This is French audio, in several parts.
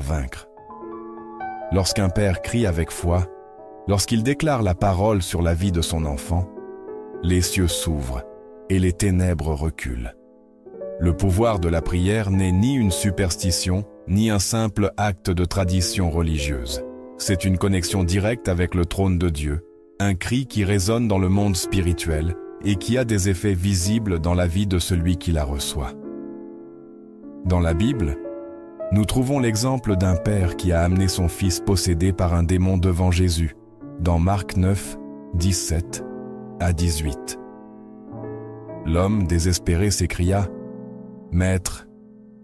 vaincre. Lorsqu'un père crie avec foi, lorsqu'il déclare la parole sur la vie de son enfant, les cieux s'ouvrent et les ténèbres reculent. Le pouvoir de la prière n'est ni une superstition, ni un simple acte de tradition religieuse. C'est une connexion directe avec le trône de Dieu, un cri qui résonne dans le monde spirituel et qui a des effets visibles dans la vie de celui qui la reçoit. Dans la Bible, nous trouvons l'exemple d'un père qui a amené son fils possédé par un démon devant Jésus, dans Marc 9, 17 à 18. L'homme désespéré s'écria « Maître,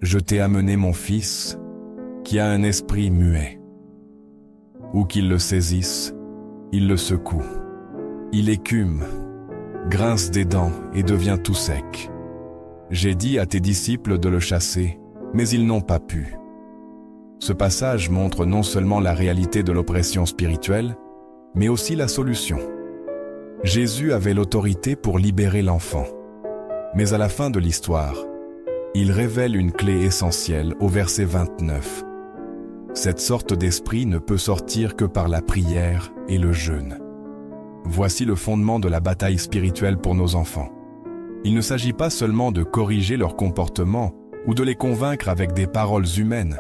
je t'ai amené mon fils, qui a un esprit muet. Où qu'il le saisisse, il le secoue. Il écume, grince des dents et devient tout sec. J'ai dit à tes disciples de le chasser, mais ils n'ont pas pu. » Ce passage montre non seulement la réalité de l'oppression spirituelle, mais aussi la solution. Jésus avait l'autorité pour libérer l'enfant. Mais à la fin de l'histoire, il révèle une clé essentielle au verset 29. Cette sorte d'esprit ne peut sortir que par la prière et le jeûne. Voici le fondement de la bataille spirituelle pour nos enfants. Il ne s'agit pas seulement de corriger leur comportement ou de les convaincre avec des paroles humaines,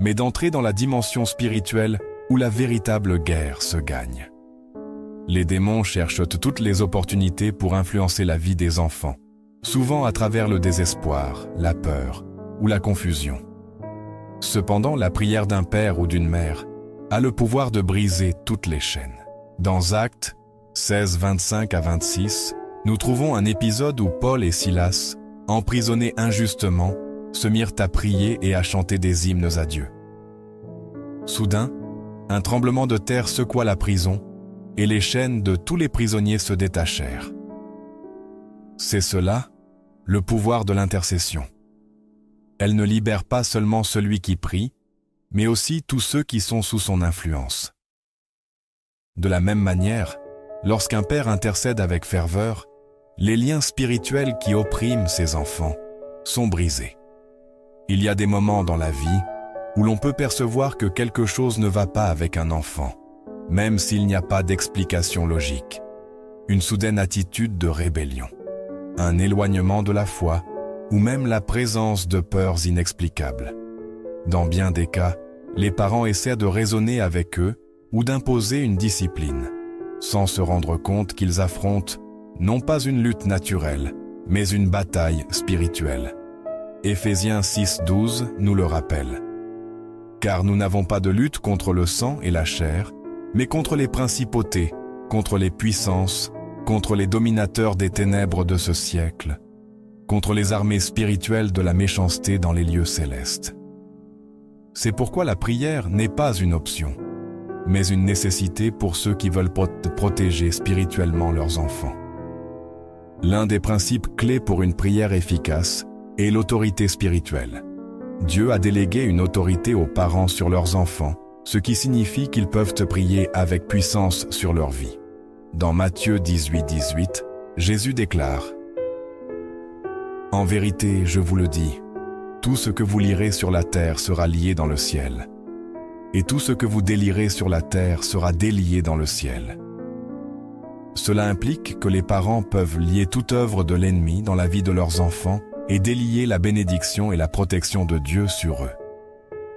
mais d'entrer dans la dimension spirituelle où la véritable guerre se gagne. Les démons cherchent toutes les opportunités pour influencer la vie des enfants, souvent à travers le désespoir, la peur ou la confusion. Cependant, la prière d'un père ou d'une mère a le pouvoir de briser toutes les chaînes. Dans Actes 16, 25 à 26, nous trouvons un épisode où Paul et Silas, emprisonnés injustement, se mirent à prier et à chanter des hymnes à Dieu. Soudain, un tremblement de terre secoua la prison et les chaînes de tous les prisonniers se détachèrent. C'est cela, le pouvoir de l'intercession. Elle ne libère pas seulement celui qui prie, mais aussi tous ceux qui sont sous son influence. De la même manière, lorsqu'un père intercède avec ferveur, les liens spirituels qui oppriment ses enfants sont brisés. Il y a des moments dans la vie où l'on peut percevoir que quelque chose ne va pas avec un enfant, même s'il n'y a pas d'explication logique. Une soudaine attitude de rébellion, un éloignement de la foi, ou même la présence de peurs inexplicables. Dans bien des cas, les parents essaient de raisonner avec eux ou d'imposer une discipline, sans se rendre compte qu'ils affrontent non pas une lutte naturelle, mais une bataille spirituelle. Éphésiens 6, 12 nous le rappelle. Car nous n'avons pas de lutte contre le sang et la chair, mais contre les principautés, contre les puissances, contre les dominateurs des ténèbres de ce siècle, contre les armées spirituelles de la méchanceté dans les lieux célestes. C'est pourquoi la prière n'est pas une option, mais une nécessité pour ceux qui veulent protéger spirituellement leurs enfants. L'un des principes clés pour une prière efficace est l'autorité spirituelle. Dieu a délégué une autorité aux parents sur leurs enfants, ce qui signifie qu'ils peuvent prier avec puissance sur leur vie. Dans Matthieu 18, 18, Jésus déclare « En vérité, je vous le dis, tout ce que vous lirez sur la terre sera lié dans le ciel, et tout ce que vous délierez sur la terre sera délié dans le ciel. » Cela implique que les parents peuvent lier toute œuvre de l'ennemi dans la vie de leurs enfants et délier la bénédiction et la protection de Dieu sur eux.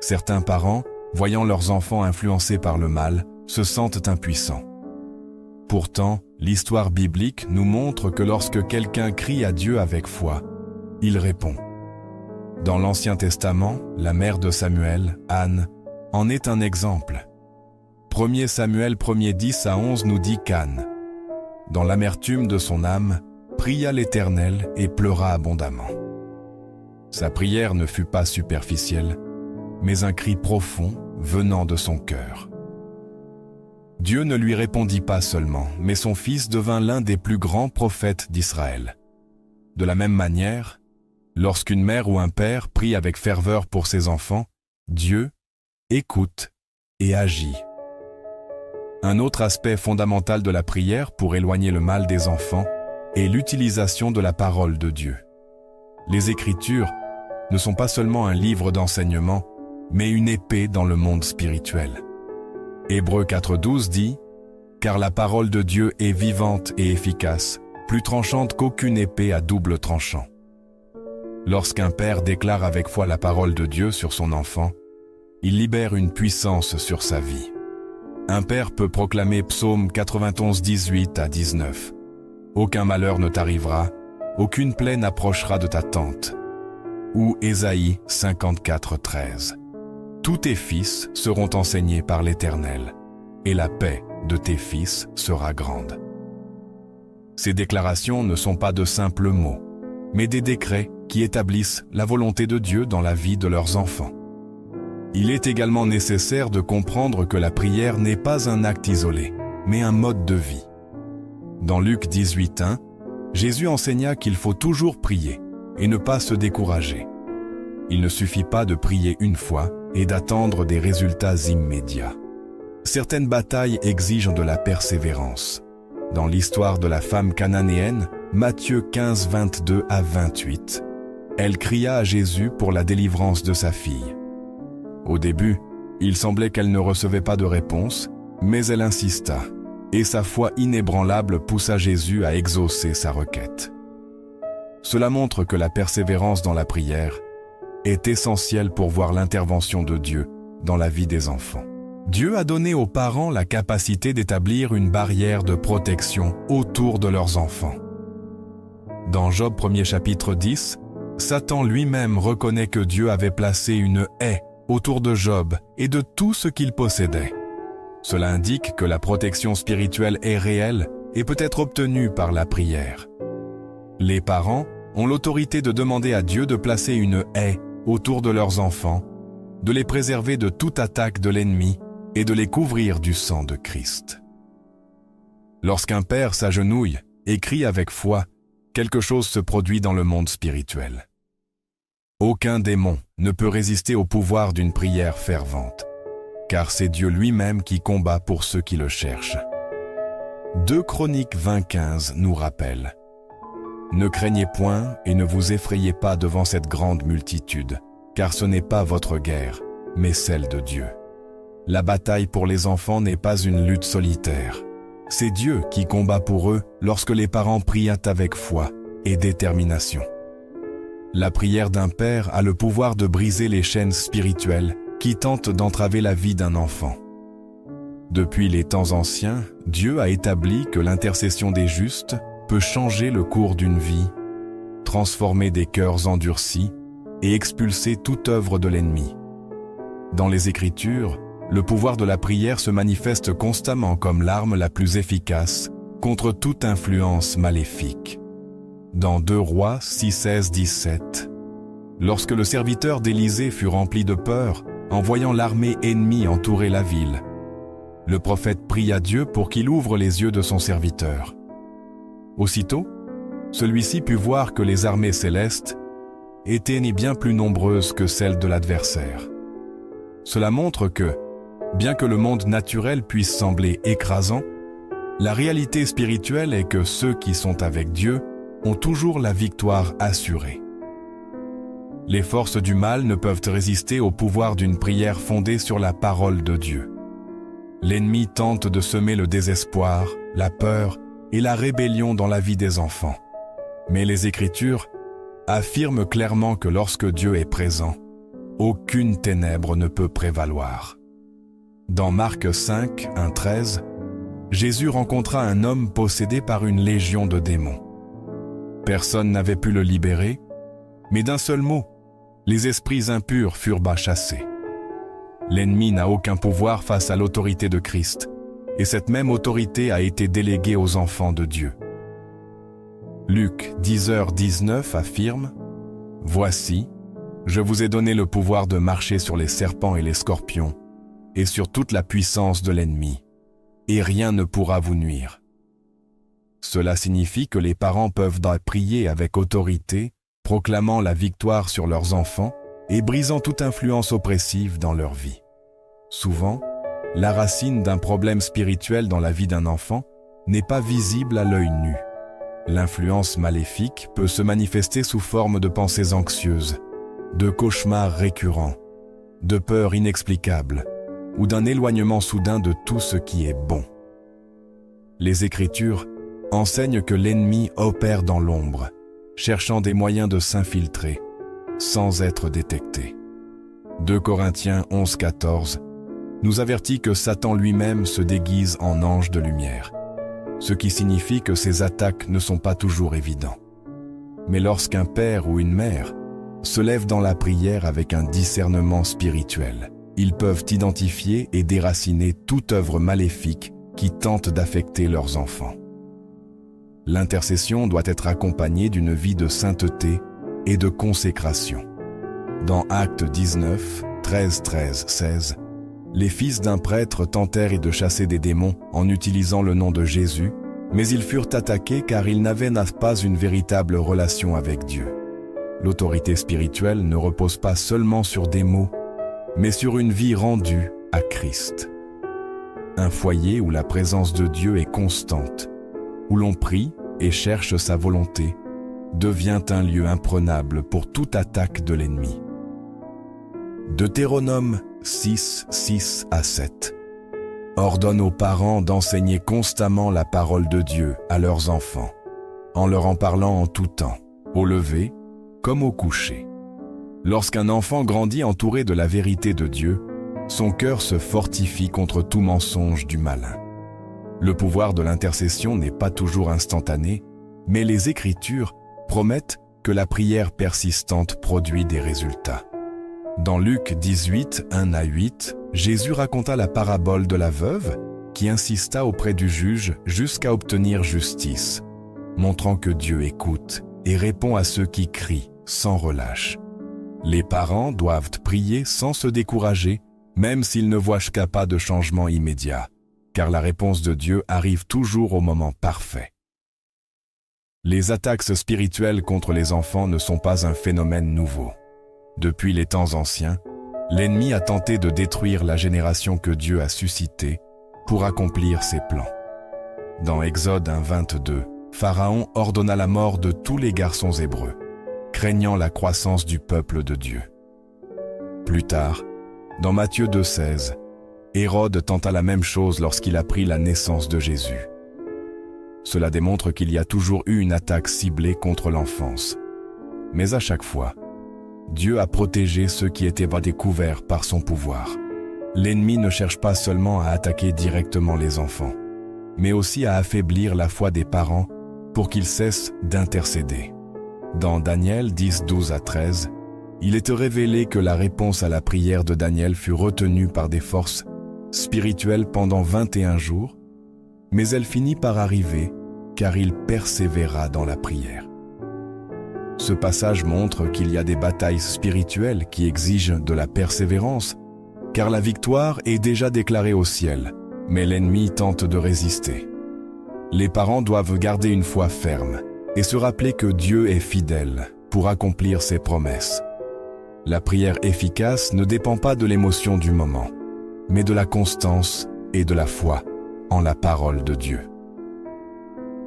Certains parents, voyant leurs enfants influencés par le mal, se sentent impuissants. Pourtant, l'histoire biblique nous montre que lorsque quelqu'un crie à Dieu avec foi, il répond. Dans l'Ancien Testament, la mère de Samuel, Anne, en est un exemple. 1 Samuel 1, 10 à 11 nous dit qu'Anne, dans l'amertume de son âme, pria l'Éternel et pleura abondamment. Sa prière ne fut pas superficielle, mais un cri profond venant de son cœur. Dieu ne lui répondit pas seulement, mais son fils devint l'un des plus grands prophètes d'Israël. De la même manière, lorsqu'une mère ou un père prie avec ferveur pour ses enfants, Dieu écoute et agit. Un autre aspect fondamental de la prière pour éloigner le mal des enfants est l'utilisation de la parole de Dieu. Les Écritures ne sont pas seulement un livre d'enseignement, mais une épée dans le monde spirituel. Hébreux 4,12 dit « Car la parole de Dieu est vivante et efficace, plus tranchante qu'aucune épée à double tranchant. » Lorsqu'un père déclare avec foi la parole de Dieu sur son enfant, il libère une puissance sur sa vie. Un père peut proclamer Psaume 91, 18 à 19. « Aucun malheur ne t'arrivera, aucune plaie n'approchera de ta tente. » Ou Ésaïe 54, 13. « Tous tes fils seront enseignés par l'Éternel, et la paix de tes fils sera grande. » Ces déclarations ne sont pas de simples mots, mais des décrets qui établissent la volonté de Dieu dans la vie de leurs enfants. Il est également nécessaire de comprendre que la prière n'est pas un acte isolé, mais un mode de vie. Dans Luc 18:1, Jésus enseigna qu'il faut toujours prier et ne pas se décourager. Il ne suffit pas de prier une fois et d'attendre des résultats immédiats. Certaines batailles exigent de la persévérance. Dans l'histoire de la femme cananéenne, Matthieu 15, 22 à 28, elle cria à Jésus pour la délivrance de sa fille. Au début, il semblait qu'elle ne recevait pas de réponse, mais elle insista, et sa foi inébranlable poussa Jésus à exaucer sa requête. Cela montre que la persévérance dans la prière est essentielle pour voir l'intervention de Dieu dans la vie des enfants. Dieu a donné aux parents la capacité d'établir une barrière de protection autour de leurs enfants. Dans Job 1er chapitre 10, Satan lui-même reconnaît que Dieu avait placé une haie autour de Job et de tout ce qu'il possédait. Cela indique que la protection spirituelle est réelle et peut être obtenue par la prière. Les parents ont l'autorité de demander à Dieu de placer une haie autour de leurs enfants, de les préserver de toute attaque de l'ennemi et de les couvrir du sang de Christ. Lorsqu'un père s'agenouille et crie avec foi, quelque chose se produit dans le monde spirituel. Aucun démon ne peut résister au pouvoir d'une prière fervente, car c'est Dieu lui-même qui combat pour ceux qui le cherchent. 2 Chroniques 20:15 nous rappelle « Ne craignez point et ne vous effrayez pas devant cette grande multitude, car ce n'est pas votre guerre, mais celle de Dieu. La bataille pour les enfants n'est pas une lutte solitaire. C'est Dieu qui combat pour eux lorsque les parents prient avec foi et détermination. » La prière d'un père a le pouvoir de briser les chaînes spirituelles qui tentent d'entraver la vie d'un enfant. Depuis les temps anciens, Dieu a établi que l'intercession des justes peut changer le cours d'une vie, transformer des cœurs endurcis et expulser toute œuvre de l'ennemi. Dans les Écritures, le pouvoir de la prière se manifeste constamment comme l'arme la plus efficace contre toute influence maléfique. Dans 2 Rois 6:16-17, lorsque le serviteur d'Élisée fut rempli de peur en voyant l'armée ennemie entourer la ville, le prophète pria Dieu pour qu'il ouvre les yeux de son serviteur. Aussitôt, celui-ci put voir que les armées célestes étaient bien plus nombreuses que celles de l'adversaire. Cela montre que, bien que le monde naturel puisse sembler écrasant, la réalité spirituelle est que ceux qui sont avec Dieu ont toujours la victoire assurée. Les forces du mal ne peuvent résister au pouvoir d'une prière fondée sur la parole de Dieu. L'ennemi tente de semer le désespoir, la peur et la rébellion dans la vie des enfants. Mais les Écritures affirment clairement que lorsque Dieu est présent, aucune ténèbre ne peut prévaloir. Dans Marc 5, 1-13, Jésus rencontra un homme possédé par une légion de démons. Personne n'avait pu le libérer, mais d'un seul mot, les esprits impurs furent chassés. L'ennemi n'a aucun pouvoir face à l'autorité de Christ, et cette même autorité a été déléguée aux enfants de Dieu. Luc 10h19 affirme « Voici, je vous ai donné le pouvoir de marcher sur les serpents et les scorpions, et sur toute la puissance de l'ennemi, et rien ne pourra vous nuire. » Cela signifie que les parents peuvent prier avec autorité, proclamant la victoire sur leurs enfants et brisant toute influence oppressive dans leur vie. Souvent, la racine d'un problème spirituel dans la vie d'un enfant n'est pas visible à l'œil nu. L'influence maléfique peut se manifester sous forme de pensées anxieuses, de cauchemars récurrents de peur inexplicable ou d'un éloignement soudain de tout ce qui est bon. Les Écritures enseignent que l'ennemi opère dans l'ombre, cherchant des moyens de s'infiltrer sans être détecté. 2 Corinthiens 11:14 nous avertit que Satan lui-même se déguise en ange de lumière, ce qui signifie que ses attaques ne sont pas toujours évidentes. Mais lorsqu'un père ou une mère se lève dans la prière avec un discernement spirituel, ils peuvent identifier et déraciner toute œuvre maléfique qui tente d'affecter leurs enfants. L'intercession doit être accompagnée d'une vie de sainteté et de consécration. Dans Actes 19, 13-16, les fils d'un prêtre tentèrent de chasser des démons en utilisant le nom de Jésus, mais ils furent attaqués car ils n'avaient pas une véritable relation avec Dieu. L'autorité spirituelle ne repose pas seulement sur des mots, mais sur une vie rendue à Christ. Un foyer où la présence de Dieu est constante, où l'on prie et cherche sa volonté, devient un lieu imprenable pour toute attaque de l'ennemi. Deutéronome 6, 6-7 ordonne aux parents d'enseigner constamment la parole de Dieu à leurs enfants, en leur en parlant en tout temps, au lever comme au coucher. Lorsqu'un enfant grandit entouré de la vérité de Dieu, son cœur se fortifie contre tout mensonge du malin. Le pouvoir de l'intercession n'est pas toujours instantané, mais les Écritures promettent que la prière persistante produit des résultats. Dans Luc 18, 1-8, Jésus raconta la parabole de la veuve qui insista auprès du juge jusqu'à obtenir justice, montrant que Dieu écoute et répond à ceux qui crient sans relâche. Les parents doivent prier sans se décourager, même s'ils ne voient pas de changement immédiat, car la réponse de Dieu arrive toujours au moment parfait. Les attaques spirituelles contre les enfants ne sont pas un phénomène nouveau. Depuis les temps anciens, l'ennemi a tenté de détruire la génération que Dieu a suscitée pour accomplir ses plans. Dans Exode 1:22, Pharaon ordonna la mort de tous les garçons hébreux, craignant la croissance du peuple de Dieu. Plus tard, dans Matthieu 2:16, Hérode tenta la même chose lorsqu'il apprit la naissance de Jésus. Cela démontre qu'il y a toujours eu une attaque ciblée contre l'enfance. Mais à chaque fois, Dieu a protégé ceux qui étaient découverts par son pouvoir. L'ennemi ne cherche pas seulement à attaquer directement les enfants, mais aussi à affaiblir la foi des parents pour qu'ils cessent d'intercéder. Dans Daniel 10:12-13, il est révélé que la réponse à la prière de Daniel fut retenue par des forces spirituelles pendant 21 jours, mais elle finit par arriver car il persévéra dans la prière. Ce passage montre qu'il y a des batailles spirituelles qui exigent de la persévérance, car la victoire est déjà déclarée au ciel, mais l'ennemi tente de résister. Les parents doivent garder une foi ferme et se rappeler que Dieu est fidèle pour accomplir ses promesses. La prière efficace ne dépend pas de l'émotion du moment, mais de la constance et de la foi en la parole de Dieu.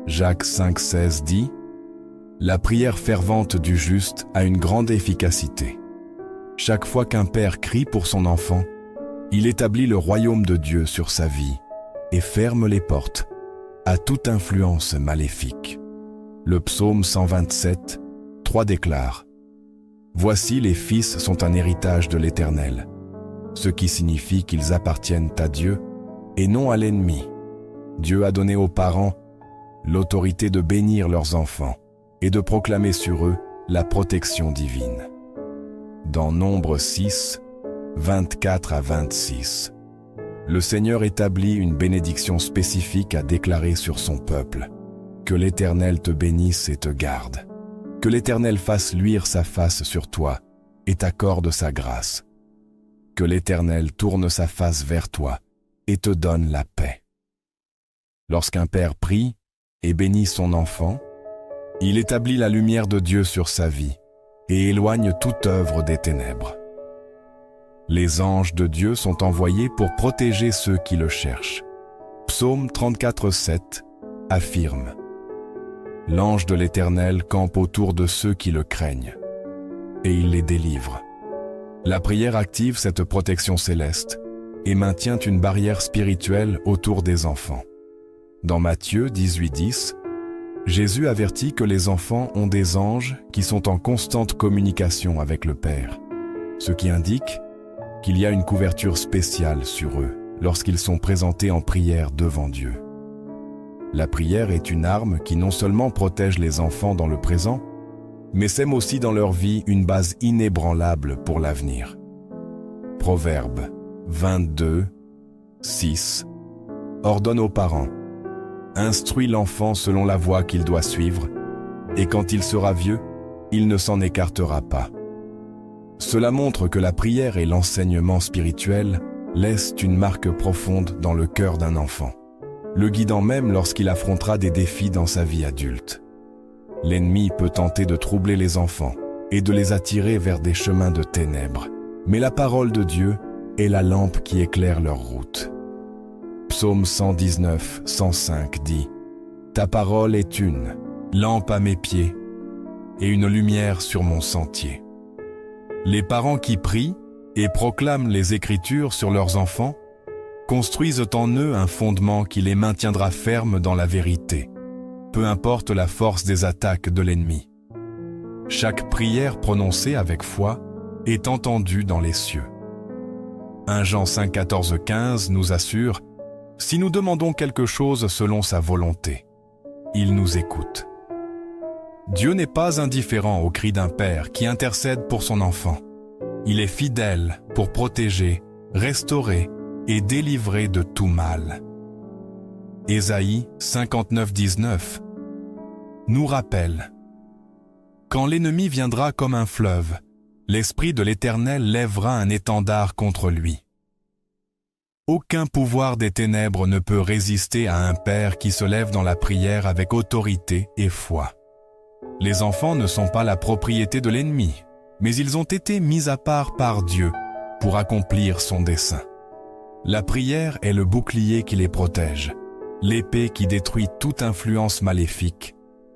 Jacques 5,16 dit « La prière fervente du juste a une grande efficacité. Chaque fois qu'un père crie pour son enfant, il établit le royaume de Dieu sur sa vie et ferme les portes à toute influence maléfique. » Le psaume 127, 3 déclare « Voici les fils sont un héritage de l'Éternel, ce qui signifie qu'ils appartiennent à Dieu et non à l'ennemi. Dieu a donné aux parents l'autorité de bénir leurs enfants et de proclamer sur eux la protection divine. » Dans Nombre 6, 24-26, le Seigneur établit une bénédiction spécifique à déclarer sur son peuple. Que l'Éternel te bénisse et te garde. Que l'Éternel fasse luire sa face sur toi et t'accorde sa grâce. Que l'Éternel tourne sa face vers toi et te donne la paix. Lorsqu'un père prie et bénit son enfant, il établit la lumière de Dieu sur sa vie et éloigne toute œuvre des ténèbres. Les anges de Dieu sont envoyés pour protéger ceux qui le cherchent. Psaume 34,7 affirme « L'ange de l'Éternel campe autour de ceux qui le craignent, et il les délivre. La prière active cette protection céleste et maintient une barrière spirituelle autour des enfants. Dans Matthieu 18:10, Jésus avertit que les enfants ont des anges qui sont en constante communication avec le Père, ce qui indique qu'il y a une couverture spéciale sur eux lorsqu'ils sont présentés en prière devant Dieu. La prière est une arme qui non seulement protège les enfants dans le présent, mais sème aussi dans leur vie une base inébranlable pour l'avenir. Proverbe 22:6 ordonne aux parents: instruis l'enfant selon la voie qu'il doit suivre, et quand il sera vieux, il ne s'en écartera pas. Cela montre que la prière et l'enseignement spirituel laissent une marque profonde dans le cœur d'un enfant, le guidant même lorsqu'il affrontera des défis dans sa vie adulte. L'ennemi peut tenter de troubler les enfants et de les attirer vers des chemins de ténèbres, mais la parole de Dieu est la lampe qui éclaire leur route. Psaume 119, 105 dit: « Ta parole est une lampe à mes pieds et une lumière sur mon sentier. » Les parents qui prient et proclament les Écritures sur leurs enfants construisent en eux un fondement qui les maintiendra fermes dans la vérité, peu importe la force des attaques de l'ennemi. Chaque prière prononcée avec foi est entendue dans les cieux. 1 Jean 5, 14, 15 nous assure: « Si nous demandons quelque chose selon sa volonté, il nous écoute. » Dieu n'est pas indifférent au cri d'un père qui intercède pour son enfant. Il est fidèle pour protéger, restaurer et délivrer de tout mal. Ésaïe 59, 19 nous rappelle: « Quand l'ennemi viendra comme un fleuve, l'Esprit de l'Éternel lèvera un étendard contre lui. » Aucun pouvoir des ténèbres ne peut résister à un père qui se lève dans la prière avec autorité et foi. Les enfants ne sont pas la propriété de l'ennemi, mais ils ont été mis à part par Dieu pour accomplir son dessein. La prière est le bouclier qui les protège, l'épée qui détruit toute influence maléfique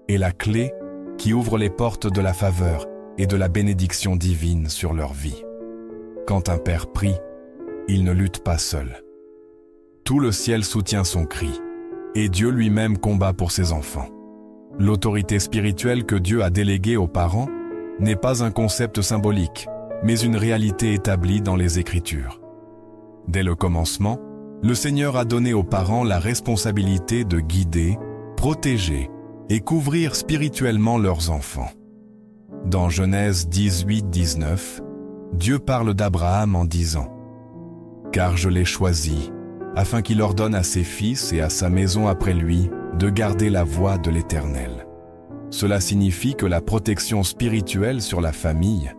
et la clé qui ouvre les portes de la faveur et de la bénédiction divine sur leur vie. Quand un père prie, il ne lutte pas seul. Tout le ciel soutient son cri, et Dieu lui-même combat pour ses enfants. L'autorité spirituelle que Dieu a déléguée aux parents n'est pas un concept symbolique, mais une réalité établie dans les Écritures. Dès le commencement, le Seigneur a donné aux parents la responsabilité de guider, protéger et couvrir spirituellement leurs enfants. Dans Genèse 18, 19, Dieu parle d'Abraham en disant: « Car je l'ai choisi, afin qu'il ordonne à ses fils et à sa maison après lui de garder la voie de l'Éternel. » Cela signifie que la protection spirituelle sur la famille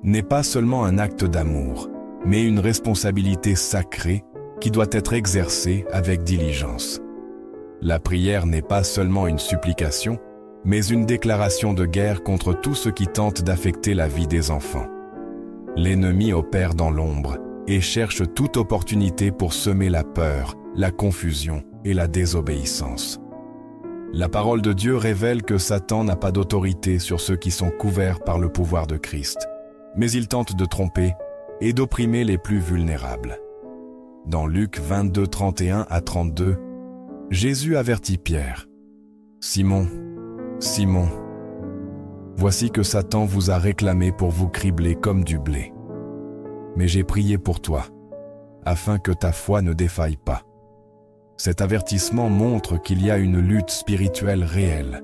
n'est pas seulement un acte d'amour, mais une responsabilité sacrée qui doit être exercée avec diligence. La prière n'est pas seulement une supplication, mais une déclaration de guerre contre tout ce qui tente d'affecter la vie des enfants. L'ennemi opère dans l'ombre et cherche toute opportunité pour semer la peur, la confusion et la désobéissance. La parole de Dieu révèle que Satan n'a pas d'autorité sur ceux qui sont couverts par le pouvoir de Christ, mais il tente de tromper et d'opprimer les plus vulnérables. Dans Luc 22, 31 à 32, Jésus avertit Pierre: « Simon, Simon, voici que Satan vous a réclamé pour vous cribler comme du blé. Mais j'ai prié pour toi, afin que ta foi ne défaille pas. » Cet avertissement montre qu'il y a une lutte spirituelle réelle,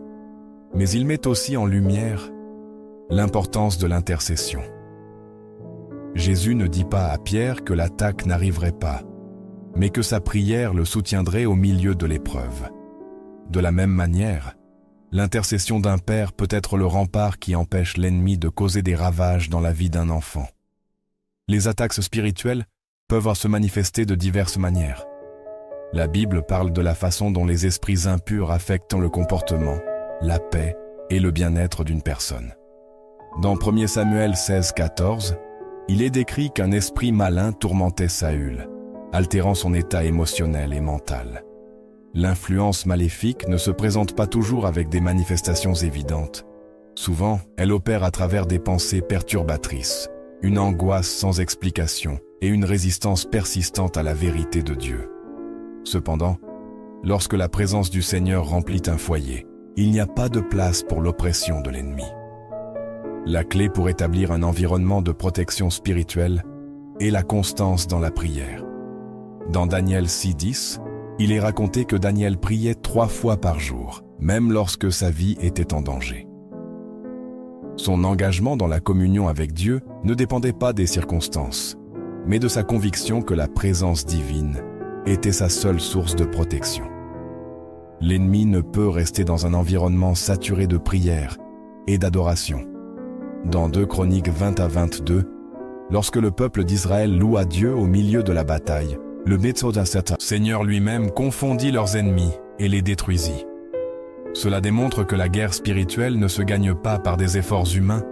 mais il met aussi en lumière l'importance de l'intercession. Jésus ne dit pas à Pierre que l'attaque n'arriverait pas, mais que sa prière le soutiendrait au milieu de l'épreuve. De la même manière, l'intercession d'un père peut être le rempart qui empêche l'ennemi de causer des ravages dans la vie d'un enfant. Les attaques spirituelles peuvent se manifester de diverses manières. La Bible parle de la façon dont les esprits impurs affectent le comportement, la paix et le bien-être d'une personne. Dans 1 Samuel 16, 14, il est décrit qu'un esprit malin tourmentait Saül, altérant son état émotionnel et mental. L'influence maléfique ne se présente pas toujours avec des manifestations évidentes. Souvent, elle opère à travers des pensées perturbatrices, une angoisse sans explication et une résistance persistante à la vérité de Dieu. Cependant, lorsque la présence du Seigneur remplit un foyer, il n'y a pas de place pour l'oppression de l'ennemi. La clé pour établir un environnement de protection spirituelle est la constance dans la prière. Dans Daniel 6:10, il est raconté que Daniel priait 3 fois par jour, même lorsque sa vie était en danger. Son engagement dans la communion avec Dieu ne dépendait pas des circonstances, mais de sa conviction que la présence divine était sa seule source de protection. L'ennemi ne peut rester dans un environnement saturé de prière et d'adoration. Dans 2 Chroniques 20-22, lorsque le peuple d'Israël loua Dieu au milieu de la bataille, le Seigneur lui-même confondit leurs ennemis et les détruisit. Cela démontre que la guerre spirituelle ne se gagne pas par des efforts humains,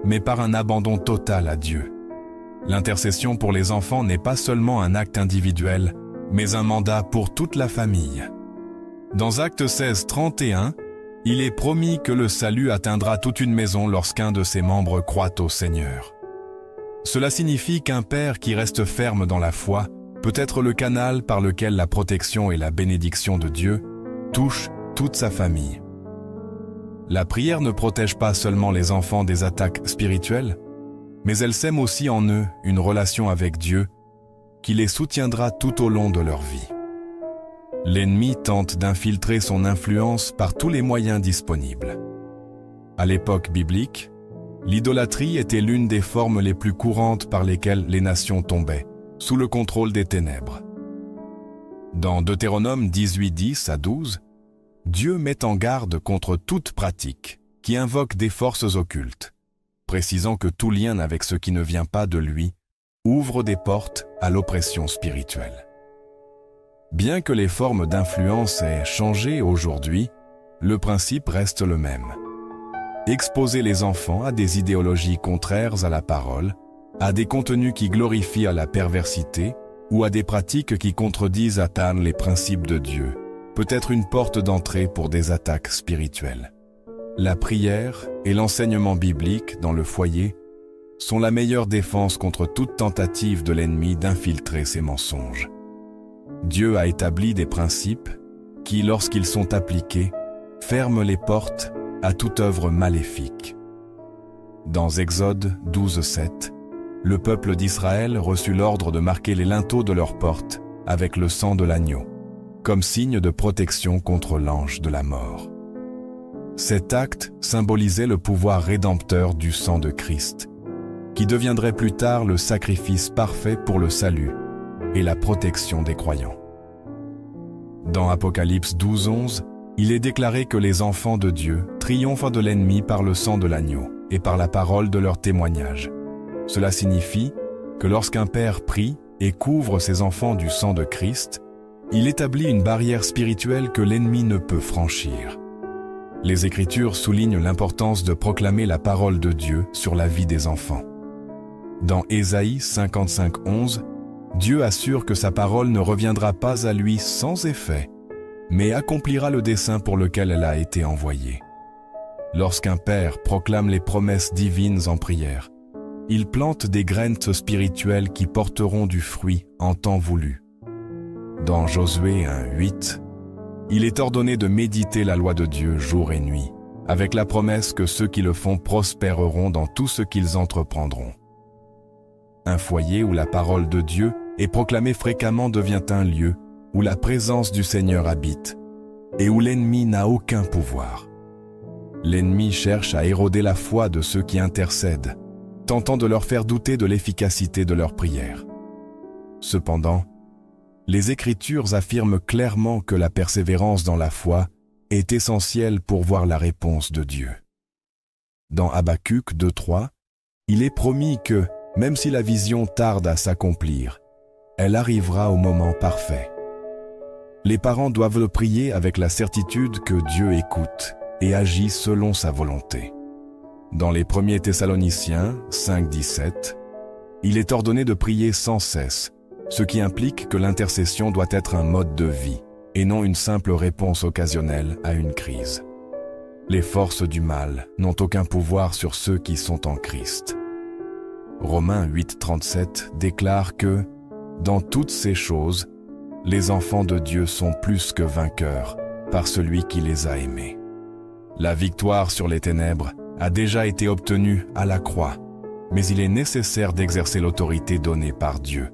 mais par un abandon total à Dieu. L'intercession pour les enfants n'est pas seulement un acte individuel, mais un mandat pour toute la famille. Dans Actes 16:31, il est promis que le salut atteindra toute une maison lorsqu'un de ses membres croit au Seigneur. Cela signifie qu'un père qui reste ferme dans la foi peut être le canal par lequel la protection et la bénédiction de Dieu touchent toute sa famille. La prière ne protège pas seulement les enfants des attaques spirituelles, mais elle sème aussi en eux une relation avec Dieu qui les soutiendra tout au long de leur vie. L'ennemi tente d'infiltrer son influence par tous les moyens disponibles. À l'époque biblique, l'idolâtrie était l'une des formes les plus courantes par lesquelles les nations tombaient, sous le contrôle des ténèbres. Dans Deutéronome 18:10-12, Dieu met en garde contre toute pratique qui invoque des forces occultes, précisant que tout lien avec ce qui ne vient pas de lui ouvre des portes à l'oppression spirituelle. Bien que les formes d'influence aient changé aujourd'hui, le principe reste le même. Exposer les enfants à des idéologies contraires à la parole, à des contenus qui glorifient à la perversité ou à des pratiques qui contredisent les principes de Dieu peut être une porte d'entrée pour des attaques spirituelles. La prière et l'enseignement biblique dans le foyer sont la meilleure défense contre toute tentative de l'ennemi d'infiltrer ses mensonges. Dieu a établi des principes qui, lorsqu'ils sont appliqués, ferment les portes à toute œuvre maléfique. Dans Exode 12:7, le peuple d'Israël reçut l'ordre de marquer les linteaux de leurs portes avec le sang de l'agneau, comme signe de protection contre l'ange de la mort. Cet acte symbolisait le pouvoir rédempteur du sang de Christ, qui deviendrait plus tard le sacrifice parfait pour le salut et la protection des croyants. Dans Apocalypse 12:11, il est déclaré que les enfants de Dieu triomphent de l'ennemi par le sang de l'agneau et par la parole de leur témoignage. Cela signifie que lorsqu'un père prie et couvre ses enfants du sang de Christ, il établit une barrière spirituelle que l'ennemi ne peut franchir. Les Écritures soulignent l'importance de proclamer la parole de Dieu sur la vie des enfants. Dans Ésaïe 55:11, Dieu assure que sa parole ne reviendra pas à lui sans effet, mais accomplira le dessein pour lequel elle a été envoyée. Lorsqu'un père proclame les promesses divines en prière, il plante des graines spirituelles qui porteront du fruit en temps voulu. Dans Josué 1:8, il est ordonné de méditer la loi de Dieu jour et nuit, avec la promesse que ceux qui le font prospéreront dans tout ce qu'ils entreprendront. Un foyer où la parole de Dieu est proclamée fréquemment devient un lieu où la présence du Seigneur habite et où l'ennemi n'a aucun pouvoir. L'ennemi cherche à éroder la foi de ceux qui intercèdent, tentant de leur faire douter de l'efficacité de leurs prières. Cependant, les Écritures affirment clairement que la persévérance dans la foi est essentielle pour voir la réponse de Dieu. Dans Habacuc 2:3, il est promis que, même si la vision tarde à s'accomplir, elle arrivera au moment parfait. Les parents doivent le prier avec la certitude que Dieu écoute et agit selon sa volonté. Dans les 1er Thessaloniciens 5:17, il est ordonné de prier sans cesse, ce qui implique que l'intercession doit être un mode de vie et non une simple réponse occasionnelle à une crise. Les forces du mal n'ont aucun pouvoir sur ceux qui sont en Christ. Romains 8,37 déclare que, dans toutes ces choses, les enfants de Dieu sont plus que vainqueurs par celui qui les a aimés. La victoire sur les ténèbres a déjà été obtenue à la croix, mais il est nécessaire d'exercer l'autorité donnée par Dieu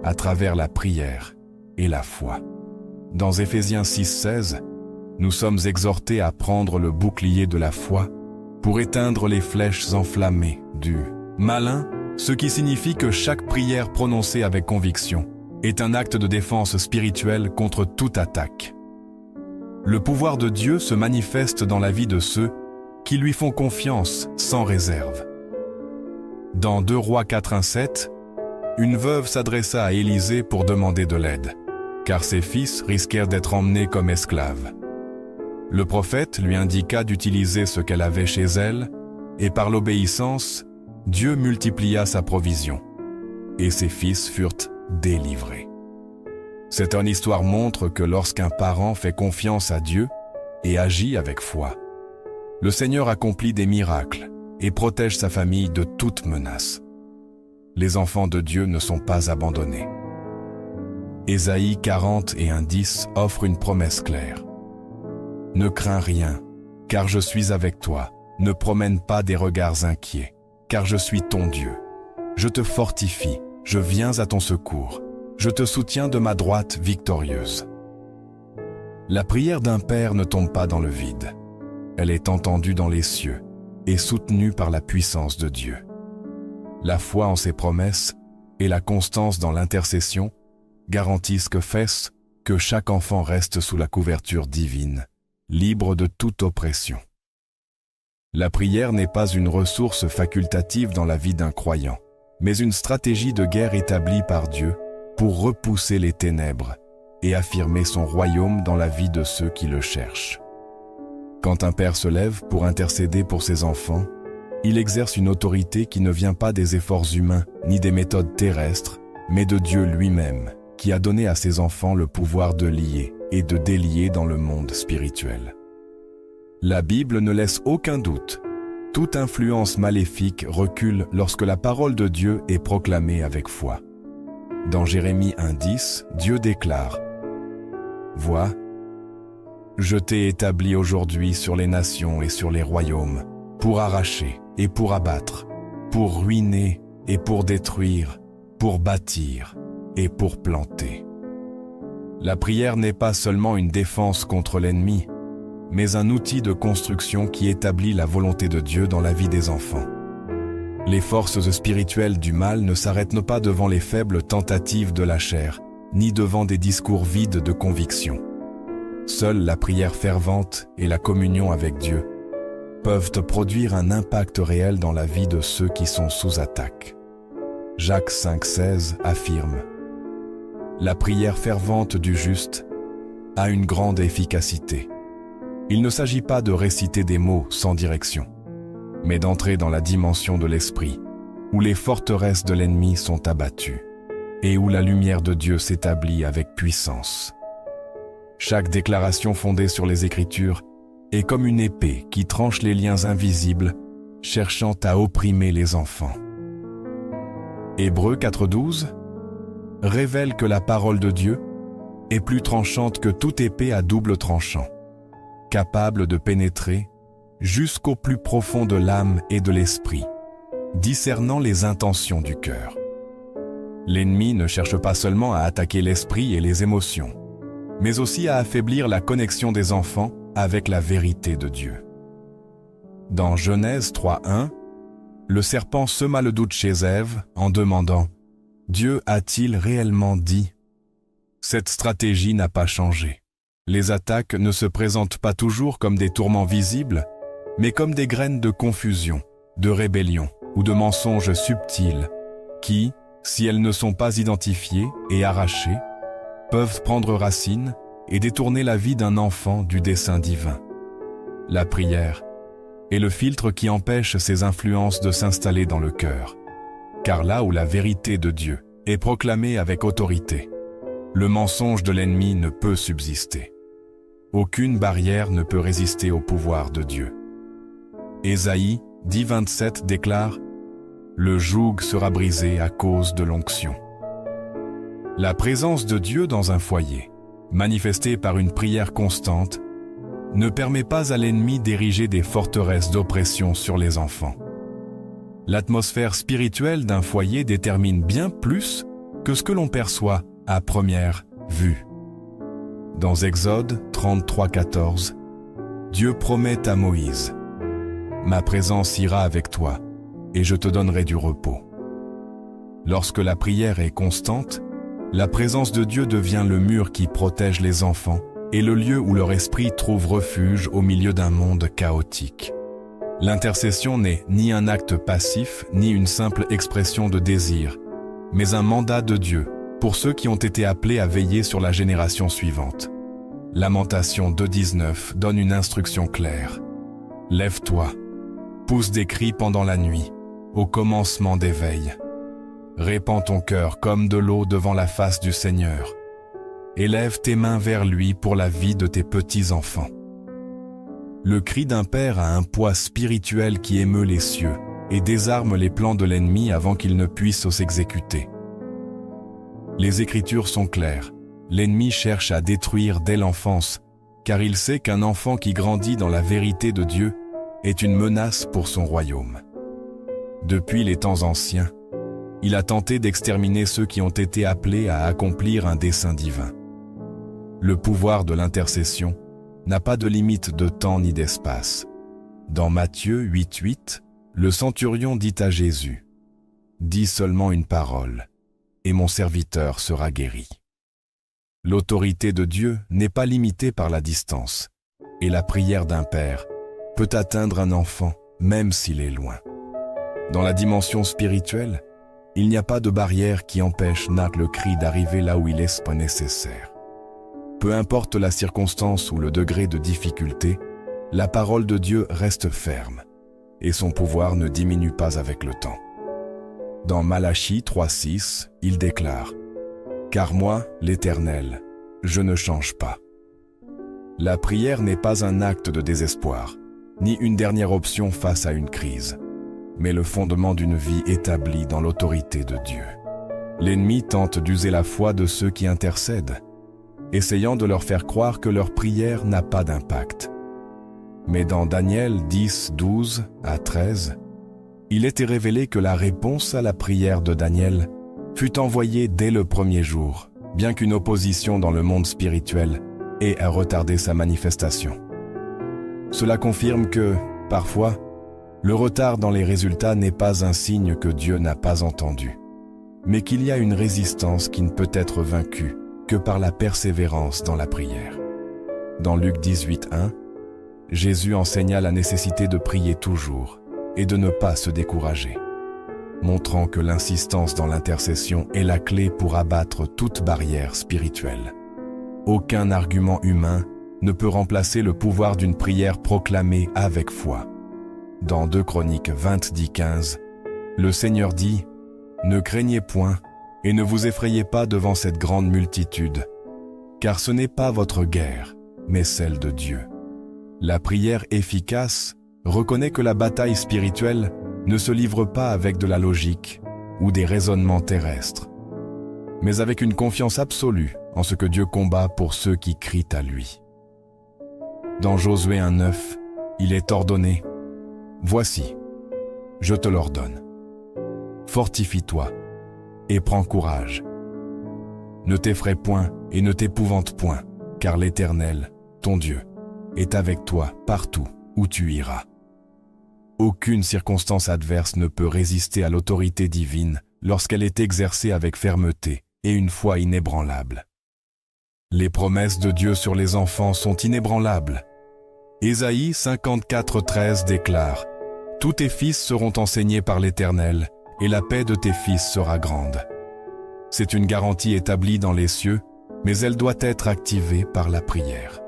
à travers la prière et la foi. Dans Éphésiens 6,16, nous sommes exhortés à prendre le bouclier de la foi pour éteindre les flèches enflammées du malin, ce qui signifie que chaque prière prononcée avec conviction est un acte de défense spirituelle contre toute attaque. Le pouvoir de Dieu se manifeste dans la vie de ceux qui lui font confiance sans réserve. Dans 2 Rois 4,1-7, une veuve s'adressa à Élisée pour demander de l'aide, car ses fils risquèrent d'être emmenés comme esclaves. Le prophète lui indiqua d'utiliser ce qu'elle avait chez elle, et par l'obéissance, Dieu multiplia sa provision, et ses fils furent délivrés. Cette histoire montre que lorsqu'un parent fait confiance à Dieu et agit avec foi, le Seigneur accomplit des miracles et protège sa famille de toute menace. Les enfants de Dieu ne sont pas abandonnés. Ésaïe 40:10 offre une promesse claire. « Ne crains rien, car je suis avec toi. Ne promène pas des regards inquiets, car je suis ton Dieu. Je te fortifie, je viens à ton secours. Je te soutiens de ma droite victorieuse. » La prière d'un père ne tombe pas dans le vide. Elle est entendue dans les cieux et soutenue par la puissance de Dieu. La foi en ses promesses et la constance dans l'intercession garantissent que chaque enfant reste sous la couverture divine, libre de toute oppression. La prière n'est pas une ressource facultative dans la vie d'un croyant, mais une stratégie de guerre établie par Dieu pour repousser les ténèbres et affirmer son royaume dans la vie de ceux qui le cherchent. Quand un père se lève pour intercéder pour ses enfants, il exerce une autorité qui ne vient pas des efforts humains ni des méthodes terrestres, mais de Dieu lui-même, qui a donné à ses enfants le pouvoir de lier et de délier dans le monde spirituel. La Bible ne laisse aucun doute. Toute influence maléfique recule lorsque la parole de Dieu est proclamée avec foi. Dans Jérémie 1:10, Dieu déclare « Vois, je t'ai établi aujourd'hui sur les nations et sur les royaumes, pour arracher et pour abattre, pour ruiner et pour détruire, pour bâtir et pour planter. » La prière n'est pas seulement une défense contre l'ennemi, mais un outil de construction qui établit la volonté de Dieu dans la vie des enfants. Les forces spirituelles du mal ne s'arrêtent pas devant les faibles tentatives de la chair, ni devant des discours vides de conviction. Seule la prière fervente et la communion avec Dieu peuvent produire un impact réel dans la vie de ceux qui sont sous attaque. Jacques 5,16 affirme « La prière fervente du juste a une grande efficacité. Il ne s'agit pas de réciter des mots sans direction, mais d'entrer dans la dimension de l'esprit, où les forteresses de l'ennemi sont abattues, et où la lumière de Dieu s'établit avec puissance. Chaque déclaration fondée sur les Écritures est comme une épée qui tranche les liens invisibles, cherchant à opprimer les enfants. Hébreux 4,12 révèle que la parole de Dieu est plus tranchante que toute épée à double tranchant, capable de pénétrer jusqu'au plus profond de l'âme et de l'esprit, discernant les intentions du cœur. L'ennemi ne cherche pas seulement à attaquer l'esprit et les émotions, mais aussi à affaiblir la connexion des enfants avec la vérité de Dieu. Dans Genèse 3:1, le serpent sema le doute chez Ève en demandant « Dieu a-t-il réellement dit ?» Cette stratégie n'a pas changé. Les attaques ne se présentent pas toujours comme des tourments visibles, mais comme des graines de confusion, de rébellion ou de mensonges subtils qui, si elles ne sont pas identifiées et arrachées, peuvent prendre racine et détourner la vie d'un enfant du dessein divin. La prière est le filtre qui empêche ces influences de s'installer dans le cœur, car là où la vérité de Dieu est proclamée avec autorité, le mensonge de l'ennemi ne peut subsister. Aucune barrière ne peut résister au pouvoir de Dieu. Ésaïe 10:27 déclare « Le joug sera brisé à cause de l'onction. La présence de Dieu dans un foyer, manifestée par une prière constante, ne permet pas à l'ennemi d'ériger des forteresses d'oppression sur les enfants. L'atmosphère spirituelle d'un foyer détermine bien plus que ce que l'on perçoit à première vue. Dans Exode 33:14, Dieu promet à Moïse « Ma présence ira avec toi, et je te donnerai du repos. » Lorsque la prière est constante, la présence de Dieu devient le mur qui protège les enfants et le lieu où leur esprit trouve refuge au milieu d'un monde chaotique. L'intercession n'est ni un acte passif, ni une simple expression de désir, mais un mandat de Dieu pour ceux qui ont été appelés à veiller sur la génération suivante. Lamentation 2:19 donne une instruction claire. « Lève-toi, pousse des cris pendant la nuit, au commencement des veilles. Répands ton cœur comme de l'eau devant la face du Seigneur. Élève tes mains vers lui pour la vie de tes petits-enfants. » Le cri d'un père a un poids spirituel qui émeut les cieux et désarme les plans de l'ennemi avant qu'il ne puisse s'exécuter. Les Écritures sont claires. L'ennemi cherche à détruire dès l'enfance, car il sait qu'un enfant qui grandit dans la vérité de Dieu est une menace pour son royaume. Depuis les temps anciens, il a tenté d'exterminer ceux qui ont été appelés à accomplir un dessein divin. Le pouvoir de l'intercession n'a pas de limite de temps ni d'espace. Dans Matthieu 8:8, le centurion dit à Jésus « Dis seulement une parole, et mon serviteur sera guéri. » L'autorité de Dieu n'est pas limitée par la distance, et la prière d'un père peut atteindre un enfant même s'il est loin. Dans la dimension spirituelle, il n'y a pas de barrière qui empêche le cri d'arriver là où il est pas nécessaire. Peu importe la circonstance ou le degré de difficulté, la parole de Dieu reste ferme, et son pouvoir ne diminue pas avec le temps. Dans Malachie 3:6, il déclare « Car moi, l'Éternel, je ne change pas. » La prière n'est pas un acte de désespoir, ni une dernière option face à une crise, mais le fondement d'une vie établie dans l'autorité de Dieu. L'ennemi tente d'user la foi de ceux qui intercèdent, essayant de leur faire croire que leur prière n'a pas d'impact. Mais dans Daniel 10:12-13, il était révélé que la réponse à la prière de Daniel fut envoyée dès le premier jour, bien qu'une opposition dans le monde spirituel ait à retarder sa manifestation. Cela confirme que, parfois, le retard dans les résultats n'est pas un signe que Dieu n'a pas entendu, mais qu'il y a une résistance qui ne peut être vaincue que par la persévérance dans la prière. Dans Luc 18:1, Jésus enseigna la nécessité de prier toujours et de ne pas se décourager, montrant que l'insistance dans l'intercession est la clé pour abattre toute barrière spirituelle. Aucun argument humain ne peut remplacer le pouvoir d'une prière proclamée avec foi. Dans 2 Chroniques 20:15, le Seigneur dit « Ne craignez point et ne vous effrayez pas devant cette grande multitude, car ce n'est pas votre guerre, mais celle de Dieu. » La prière efficace reconnaît que la bataille spirituelle ne se livre pas avec de la logique ou des raisonnements terrestres, mais avec une confiance absolue en ce que Dieu combat pour ceux qui crient à lui. Dans Josué 1:9, il est ordonné « Voici, je te l'ordonne. Fortifie-toi et prends courage. Ne t'effraie point et ne t'épouvante point, car l'Éternel, ton Dieu, est avec toi partout où tu iras. » Aucune circonstance adverse ne peut résister à l'autorité divine lorsqu'elle est exercée avec fermeté et une foi inébranlable. Les promesses de Dieu sur les enfants sont inébranlables. Ésaïe 54:13 déclare « Tous tes fils seront enseignés par l'Éternel, et la paix de tes fils sera grande. » C'est une garantie établie dans les cieux, mais elle doit être activée par la prière.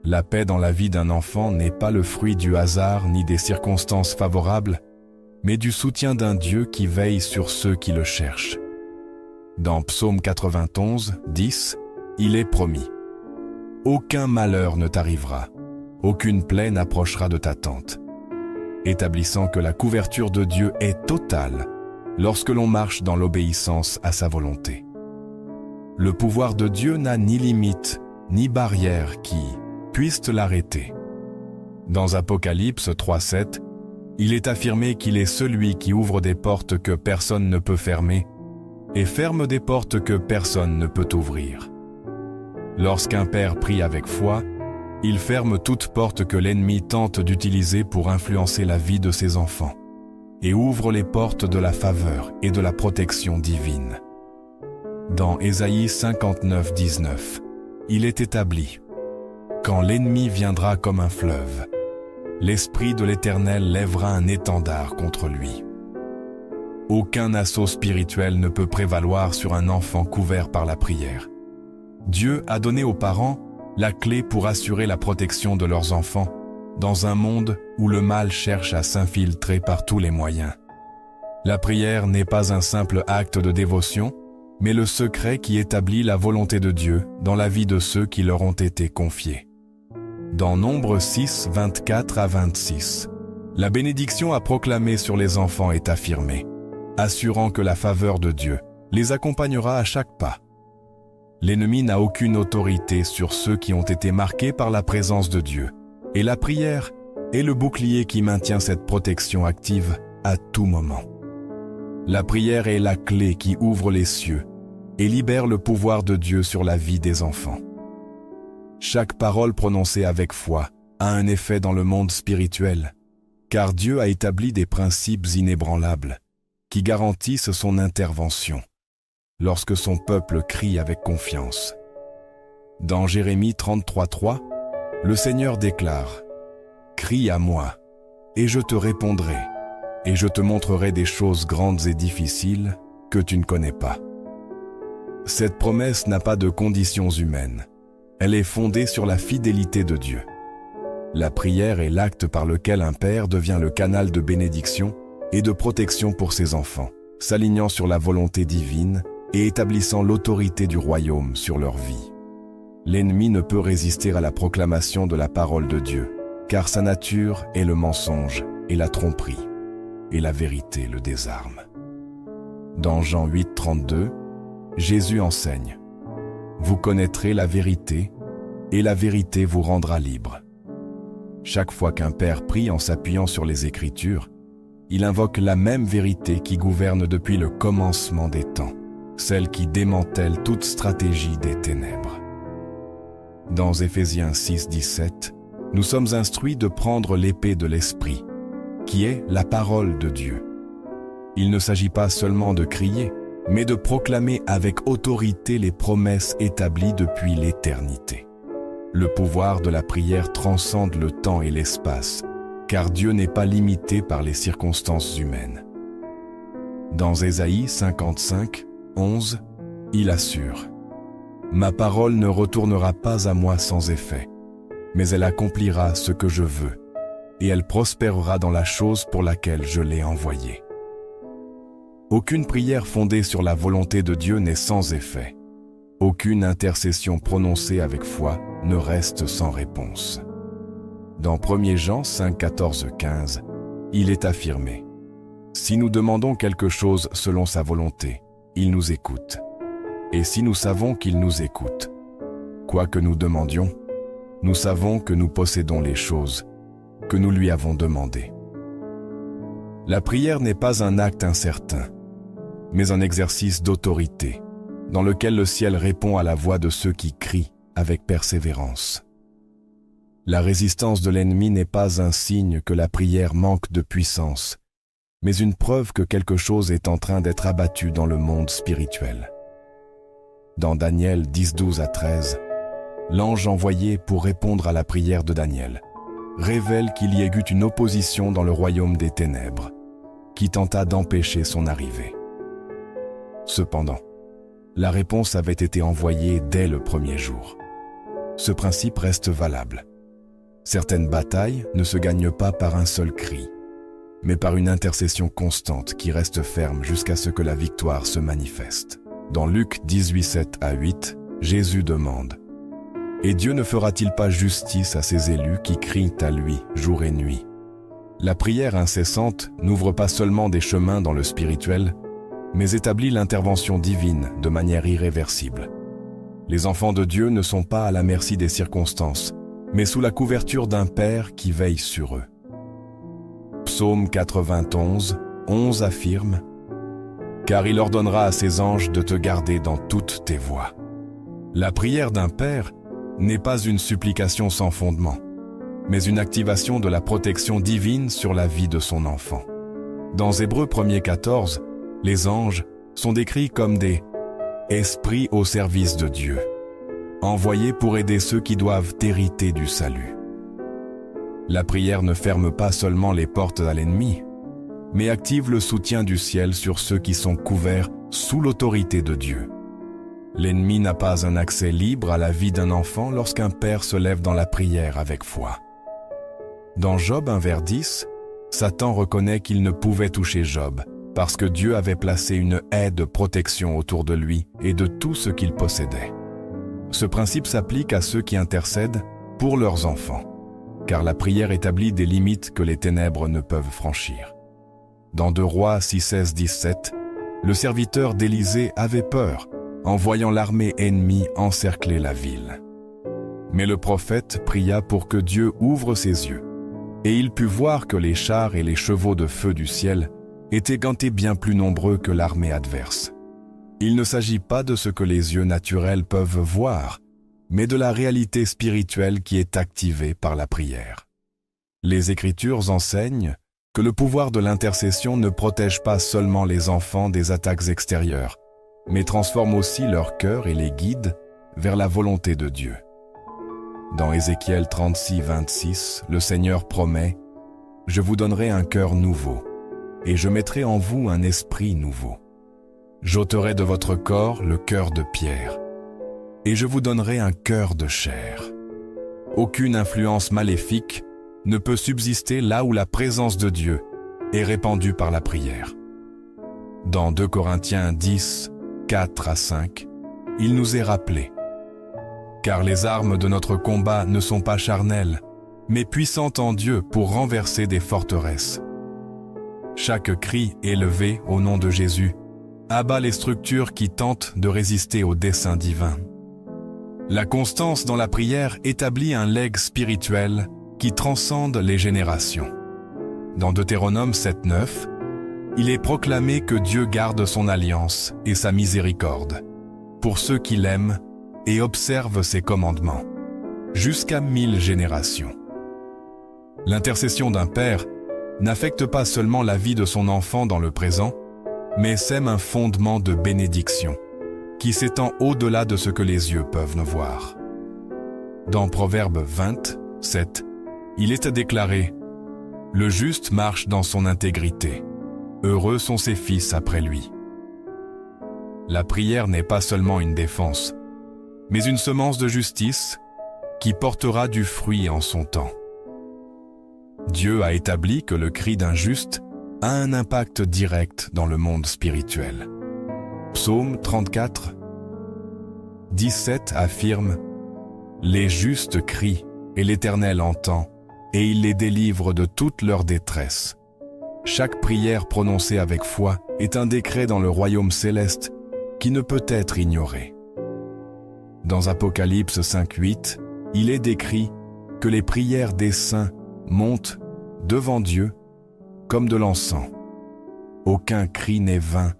La paix dans la vie d'un enfant n'est pas le fruit du hasard ni des circonstances favorables, mais du soutien d'un Dieu qui veille sur ceux qui le cherchent. Dans Psaume 91:10, il est promis « Aucun malheur ne t'arrivera, aucune plaie n'approchera de ta tente. établissant que la couverture de Dieu est totale lorsque l'on marche dans l'obéissance à sa volonté. Le pouvoir de Dieu n'a ni limite, ni barrière qui puissent l'arrêter. Dans Apocalypse 3:7, il est affirmé qu'il est celui qui ouvre des portes que personne ne peut fermer et ferme des portes que personne ne peut ouvrir. Lorsqu'un père prie avec foi, il ferme toute porte que l'ennemi tente d'utiliser pour influencer la vie de ses enfants et ouvre les portes de la faveur et de la protection divine. Dans Ésaïe 59:19, il est établi « Quand l'ennemi viendra comme un fleuve, l'Esprit de l'Éternel lèvera un étendard contre lui. » Aucun assaut spirituel ne peut prévaloir sur un enfant couvert par la prière. Dieu a donné aux parents la clé pour assurer la protection de leurs enfants dans un monde où le mal cherche à s'infiltrer par tous les moyens. La prière n'est pas un simple acte de dévotion, mais le secret qui établit la volonté de Dieu dans la vie de ceux qui leur ont été confiés. Dans Nombre 6, 24 à 26, la bénédiction à proclamer sur les enfants est affirmée, assurant que la faveur de Dieu les accompagnera à chaque pas. L'ennemi n'a aucune autorité sur ceux qui ont été marqués par la présence de Dieu, et la prière est le bouclier qui maintient cette protection active à tout moment. La prière est la clé qui ouvre les cieux et libère le pouvoir de Dieu sur la vie des enfants. Chaque parole prononcée avec foi a un effet dans le monde spirituel, car Dieu a établi des principes inébranlables qui garantissent son intervention lorsque son peuple crie avec confiance. Dans Jérémie 33:3, le Seigneur déclare « Crie à moi, et je te répondrai, et je te montrerai des choses grandes et difficiles que tu ne connais pas. » Cette promesse n'a pas de conditions humaines. Elle est fondée sur la fidélité de Dieu. La prière est l'acte par lequel un père devient le canal de bénédiction et de protection pour ses enfants, s'alignant sur la volonté divine et établissant l'autorité du royaume sur leur vie. L'ennemi ne peut résister à la proclamation de la parole de Dieu, car sa nature est le mensonge et la tromperie, et la vérité le désarme. Dans Jean 8:32, Jésus enseigne « Vous connaîtrez la vérité, et la vérité vous rendra libre. » Chaque fois qu'un père prie en s'appuyant sur les Écritures, il invoque la même vérité qui gouverne depuis le commencement des temps, celle qui démantèle toute stratégie des ténèbres. Dans Éphésiens 6:17, nous sommes instruits de prendre l'épée de l'Esprit, qui est la parole de Dieu. Il ne s'agit pas seulement de crier, mais de proclamer avec autorité les promesses établies depuis l'éternité. Le pouvoir de la prière transcende le temps et l'espace, car Dieu n'est pas limité par les circonstances humaines. Dans Ésaïe 55:11, il assure « Ma parole ne retournera pas à moi sans effet, mais elle accomplira ce que je veux, et elle prospérera dans la chose pour laquelle je l'ai envoyée. » Aucune prière fondée sur la volonté de Dieu n'est sans effet. Aucune intercession prononcée avec foi ne reste sans réponse. Dans 1 Jean 5:14-15, il est affirmé « Si nous demandons quelque chose selon sa volonté, il nous écoute. Et si nous savons qu'il nous écoute, quoi que nous demandions, nous savons que nous possédons les choses que nous lui avons demandées. » La prière n'est pas un acte incertain, mais un exercice d'autorité, dans lequel le ciel répond à la voix de ceux qui crient avec persévérance. La résistance de l'ennemi n'est pas un signe que la prière manque de puissance, mais une preuve que quelque chose est en train d'être abattu dans le monde spirituel. Dans Daniel 10:12-13, l'ange envoyé pour répondre à la prière de Daniel révèle qu'il y eut une opposition dans le royaume des ténèbres, qui tenta d'empêcher son arrivée. Cependant, la réponse avait été envoyée dès le premier jour. Ce principe reste valable. Certaines batailles ne se gagnent pas par un seul cri, mais par une intercession constante qui reste ferme jusqu'à ce que la victoire se manifeste. Dans Luc 18:7-8, Jésus demande « Et Dieu ne fera-t-il pas justice à ses élus qui crient à lui jour et nuit ? La prière incessante n'ouvre pas seulement des chemins dans le spirituel, mais établit l'intervention divine de manière irréversible. Les enfants de Dieu ne sont pas à la merci des circonstances, mais sous la couverture d'un Père qui veille sur eux. Psaume 91, 11 affirme « Car il ordonnera à ses anges de te garder dans toutes tes voies. » La prière d'un Père n'est pas une supplication sans fondement, mais une activation de la protection divine sur la vie de son enfant. Dans Hébreux 1:14, les anges sont décrits comme des « esprits au service de Dieu », envoyés pour aider ceux qui doivent hériter du salut. La prière ne ferme pas seulement les portes à l'ennemi, mais active le soutien du ciel sur ceux qui sont couverts sous l'autorité de Dieu. L'ennemi n'a pas un accès libre à la vie d'un enfant lorsqu'un père se lève dans la prière avec foi. Dans Job 1:10, Satan reconnaît qu'il ne pouvait toucher Job parce que Dieu avait placé une haie de protection autour de lui et de tout ce qu'il possédait. Ce principe s'applique à ceux qui intercèdent pour leurs enfants, car la prière établit des limites que les ténèbres ne peuvent franchir. Dans 2 Rois 6:16-17, le serviteur d'Élisée avait peur en voyant l'armée ennemie encercler la ville. Mais le prophète pria pour que Dieu ouvre ses yeux, et il put voir que les chars et les chevaux de feu du ciel étaient gantés bien plus nombreux que l'armée adverse. Il ne s'agit pas de ce que les yeux naturels peuvent voir, mais de la réalité spirituelle qui est activée par la prière. Les Écritures enseignent que le pouvoir de l'intercession ne protège pas seulement les enfants des attaques extérieures, mais transforme aussi leur cœur et les guide vers la volonté de Dieu. Dans Ézéchiel 36:26, le Seigneur promet « Je vous donnerai un cœur nouveau, et je mettrai en vous un esprit nouveau. J'ôterai de votre corps le cœur de pierre, et je vous donnerai un cœur de chair. » Aucune influence maléfique ne peut subsister là où la présence de Dieu est répandue par la prière. Dans 2 Corinthiens 10, 4-5, il nous est rappelé « Car les armes de notre combat ne sont pas charnelles, mais puissantes en Dieu pour renverser des forteresses. Chaque cri élevé au nom de Jésus abat les structures qui tentent de résister au dessein divin. » La constance dans la prière établit un legs spirituel qui transcende les générations. Dans Deutéronome 7:9, il est proclamé que Dieu garde son alliance et sa miséricorde pour ceux qui l'aiment et observent ses commandements, jusqu'à 1000 générations. L'intercession d'un père n'affecte pas seulement la vie de son enfant dans le présent, mais sème un fondement de bénédiction qui s'étend au-delà de ce que les yeux peuvent voir. Dans Proverbe 20:7, il est déclaré « Le juste marche dans son intégrité. Heureux sont ses fils après lui. » La prière n'est pas seulement une défense, mais une semence de justice qui portera du fruit en son temps. Dieu a établi que le cri d'un juste a un impact direct dans le monde spirituel. Psaume 34, 17 affirme « Les justes crient, et l'Éternel entend, et il les délivre de toute leur détresse. » Chaque prière prononcée avec foi est un décret dans le royaume céleste qui ne peut être ignoré. Dans Apocalypse 5:8, il est décrit que les prières des saints montent devant Dieu comme de l'encens. Aucun cri n'est vain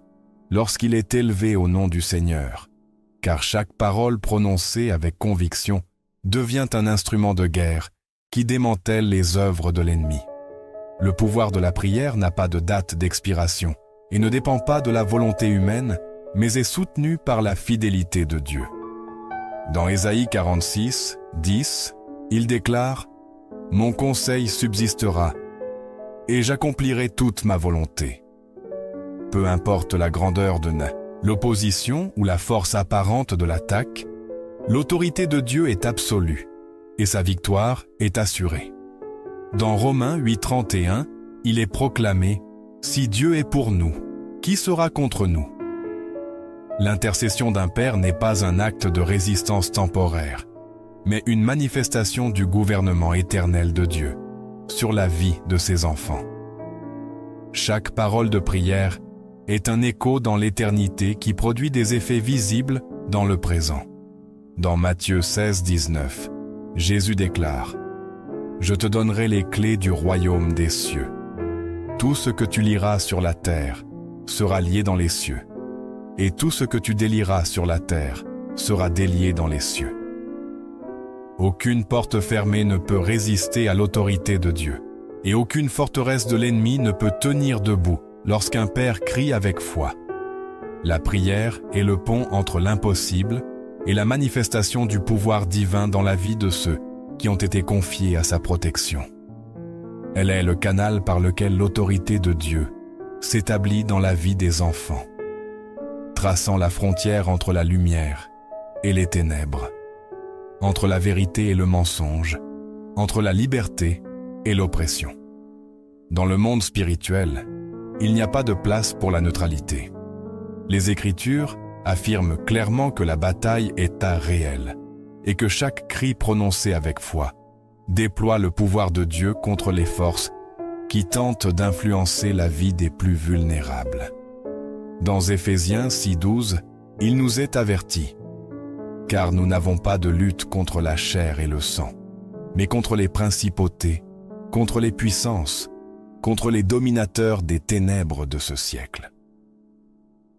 lorsqu'il est élevé au nom du Seigneur, car chaque parole prononcée avec conviction devient un instrument de guerre qui démantèle les œuvres de l'ennemi. Le pouvoir de la prière n'a pas de date d'expiration et ne dépend pas de la volonté humaine, mais est soutenu par la fidélité de Dieu. Dans Ésaïe 46:10, il déclare « Mon conseil subsistera, et j'accomplirai toute ma volonté. » Peu importe la grandeur de l'opposition ou la force apparente de l'attaque, l'autorité de Dieu est absolue, et sa victoire est assurée. Dans Romains 8:31, il est proclamé « Si Dieu est pour nous, qui sera contre nous ?» L'intercession d'un père n'est pas un acte de résistance temporaire, mais une manifestation du gouvernement éternel de Dieu, sur la vie de ses enfants. Chaque parole de prière est un écho dans l'éternité qui produit des effets visibles dans le présent. Dans Matthieu 16, 19, Jésus déclare « Je te donnerai les clés du royaume des cieux. Tout ce que tu liras sur la terre sera lié dans les cieux, et tout ce que tu délieras sur la terre sera délié dans les cieux. » Aucune porte fermée ne peut résister à l'autorité de Dieu, et aucune forteresse de l'ennemi ne peut tenir debout lorsqu'un père crie avec foi. La prière est le pont entre l'impossible et la manifestation du pouvoir divin dans la vie de ceux qui ont été confiés à sa protection. Elle est le canal par lequel l'autorité de Dieu s'établit dans la vie des enfants, traçant la frontière entre la lumière et les ténèbres, entre la vérité et le mensonge, entre la liberté et l'oppression. Dans le monde spirituel, il n'y a pas de place pour la neutralité. Les Écritures affirment clairement que la bataille est réelle et que chaque cri prononcé avec foi déploie le pouvoir de Dieu contre les forces qui tentent d'influencer la vie des plus vulnérables. Dans Éphésiens 6:12, il nous est averti « Car nous n'avons pas de lutte contre la chair et le sang, mais contre les principautés, contre les puissances, contre les dominateurs des ténèbres de ce siècle. »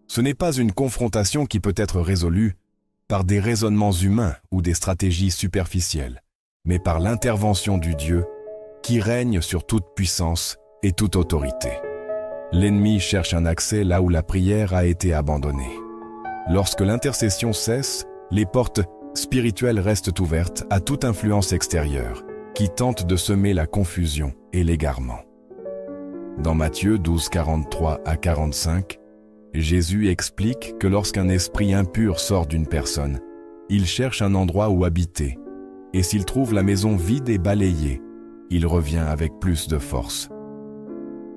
Ce n'est pas une confrontation qui peut être résolue par des raisonnements humains ou des stratégies superficielles, mais par l'intervention du Dieu qui règne sur toute puissance et toute autorité. L'ennemi cherche un accès là où la prière a été abandonnée. Lorsque l'intercession cesse, les portes spirituelles restent ouvertes à toute influence extérieure qui tente de semer la confusion et l'égarement. Dans Matthieu 12, 43 à 45, Jésus explique que lorsqu'un esprit impur sort d'une personne, il cherche un endroit où habiter, et s'il trouve la maison vide et balayée, il revient avec plus de force.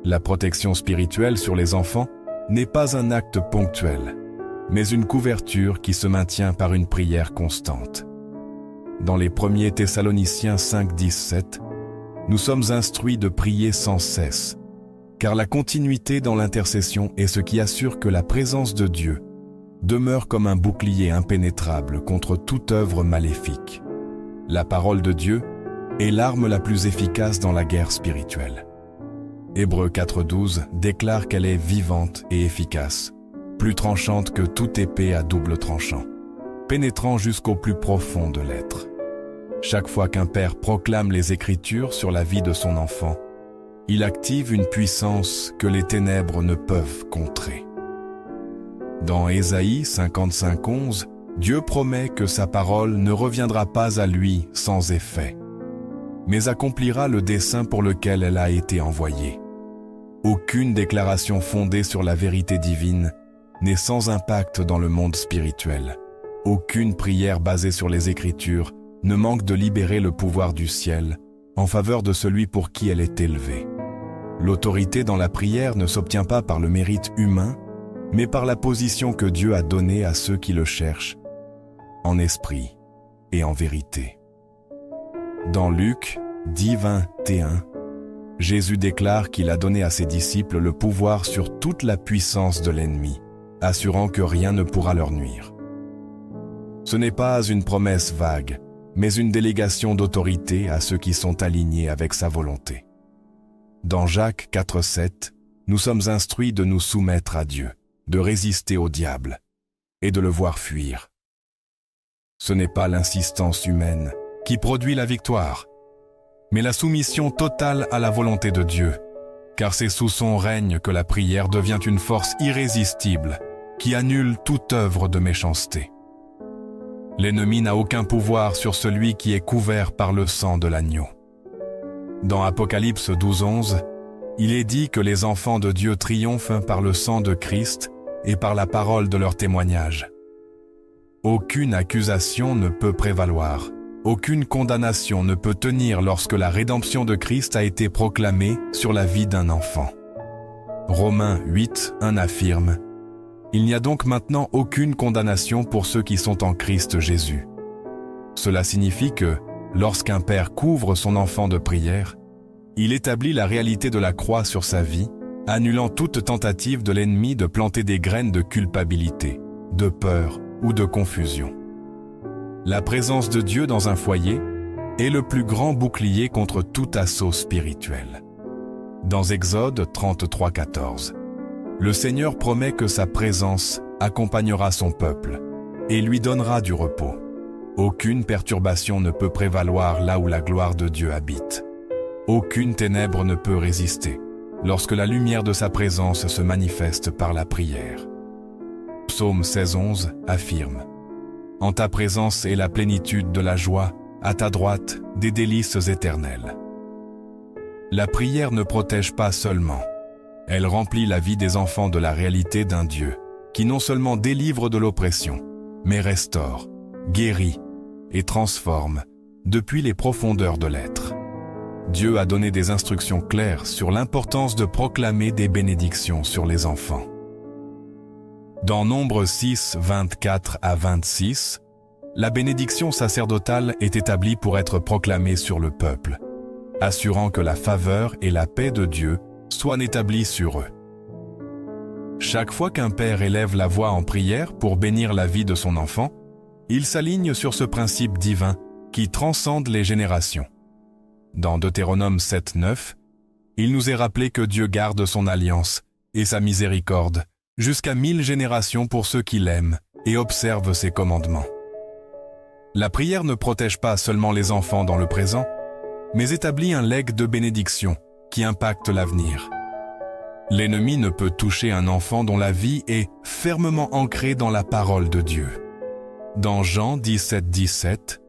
La protection spirituelle sur les enfants n'est pas un acte ponctuel, mais une couverture qui se maintient par une prière constante. Dans les 1er Thessaloniciens 5, 17, nous sommes instruits de prier sans cesse, car la continuité dans l'intercession est ce qui assure que la présence de Dieu demeure comme un bouclier impénétrable contre toute œuvre maléfique. La parole de Dieu est l'arme la plus efficace dans la guerre spirituelle. Hébreux 4:12 déclare qu'elle est vivante et efficace, plus tranchante que toute épée à double tranchant, pénétrant jusqu'au plus profond de l'être. Chaque fois qu'un père proclame les Écritures sur la vie de son enfant, il active une puissance que les ténèbres ne peuvent contrer. Dans Ésaïe 55:11, Dieu promet que sa parole ne reviendra pas à lui sans effet, mais accomplira le dessein pour lequel elle a été envoyée. Aucune déclaration fondée sur la vérité divine n'est sans impact dans le monde spirituel. Aucune prière basée sur les Écritures ne manque de libérer le pouvoir du ciel en faveur de celui pour qui elle est élevée. L'autorité dans la prière ne s'obtient pas par le mérite humain, mais par la position que Dieu a donnée à ceux qui le cherchent, en esprit et en vérité. Dans Luc 10:21, Jésus déclare qu'il a donné à ses disciples le pouvoir sur toute la puissance de l'ennemi, assurant que rien ne pourra leur nuire. Ce n'est pas une promesse vague, mais une délégation d'autorité à ceux qui sont alignés avec sa volonté. Dans Jacques 4:7, nous sommes instruits de nous soumettre à Dieu, de résister au diable et de le voir fuir. Ce n'est pas l'insistance humaine qui produit la victoire, mais la soumission totale à la volonté de Dieu, car c'est sous son règne que la prière devient une force irrésistible qui annule toute œuvre de méchanceté. L'ennemi n'a aucun pouvoir sur celui qui est couvert par le sang de l'agneau. Dans Apocalypse 12:11, il est dit que les enfants de Dieu triomphent par le sang de Christ et par la parole de leur témoignage. Aucune accusation ne peut prévaloir, aucune condamnation ne peut tenir lorsque la rédemption de Christ a été proclamée sur la vie d'un enfant. Romains 8:1 affirme « Il n'y a donc maintenant aucune condamnation pour ceux qui sont en Christ Jésus. » Cela signifie que, lorsqu'un père couvre son enfant de prière, Il établit la réalité de la croix sur sa vie, annulant toute tentative de l'ennemi de planter des graines de culpabilité, de peur ou de confusion. La présence de Dieu dans un foyer est le plus grand bouclier contre tout assaut spirituel. Dans Exode 33:14, le Seigneur promet que sa présence accompagnera son peuple et lui donnera du repos. Aucune perturbation ne peut prévaloir là où la gloire de Dieu habite. Aucune ténèbre ne peut résister lorsque la lumière de sa présence se manifeste par la prière. Psaume 16:11 affirme: « En ta présence est la plénitude de la joie, à ta droite des délices éternelles. » La prière ne protège pas seulement, elle remplit la vie des enfants de la réalité d'un Dieu qui non seulement délivre de l'oppression, mais restaure, guérit et transforme depuis les profondeurs de l'être. Dieu a donné des instructions claires sur l'importance de proclamer des bénédictions sur les enfants. Dans Nombre 6, 24 à 26, la bénédiction sacerdotale est établie pour être proclamée sur le peuple, assurant que la faveur et la paix de Dieu soient établies sur eux. Chaque fois qu'un père élève la voix en prière pour bénir la vie de son enfant, il s'aligne sur ce principe divin qui transcende les générations. Dans Deutéronome 7, 9, il nous est rappelé que Dieu garde son alliance et sa miséricorde jusqu'à 1000 générations pour ceux qui l'aiment et observent ses commandements. La prière ne protège pas seulement les enfants dans le présent, mais établit un legs de bénédiction qui impacte l'avenir. L'ennemi ne peut toucher un enfant dont la vie est fermement ancrée dans la parole de Dieu. Dans Jean 17, 17,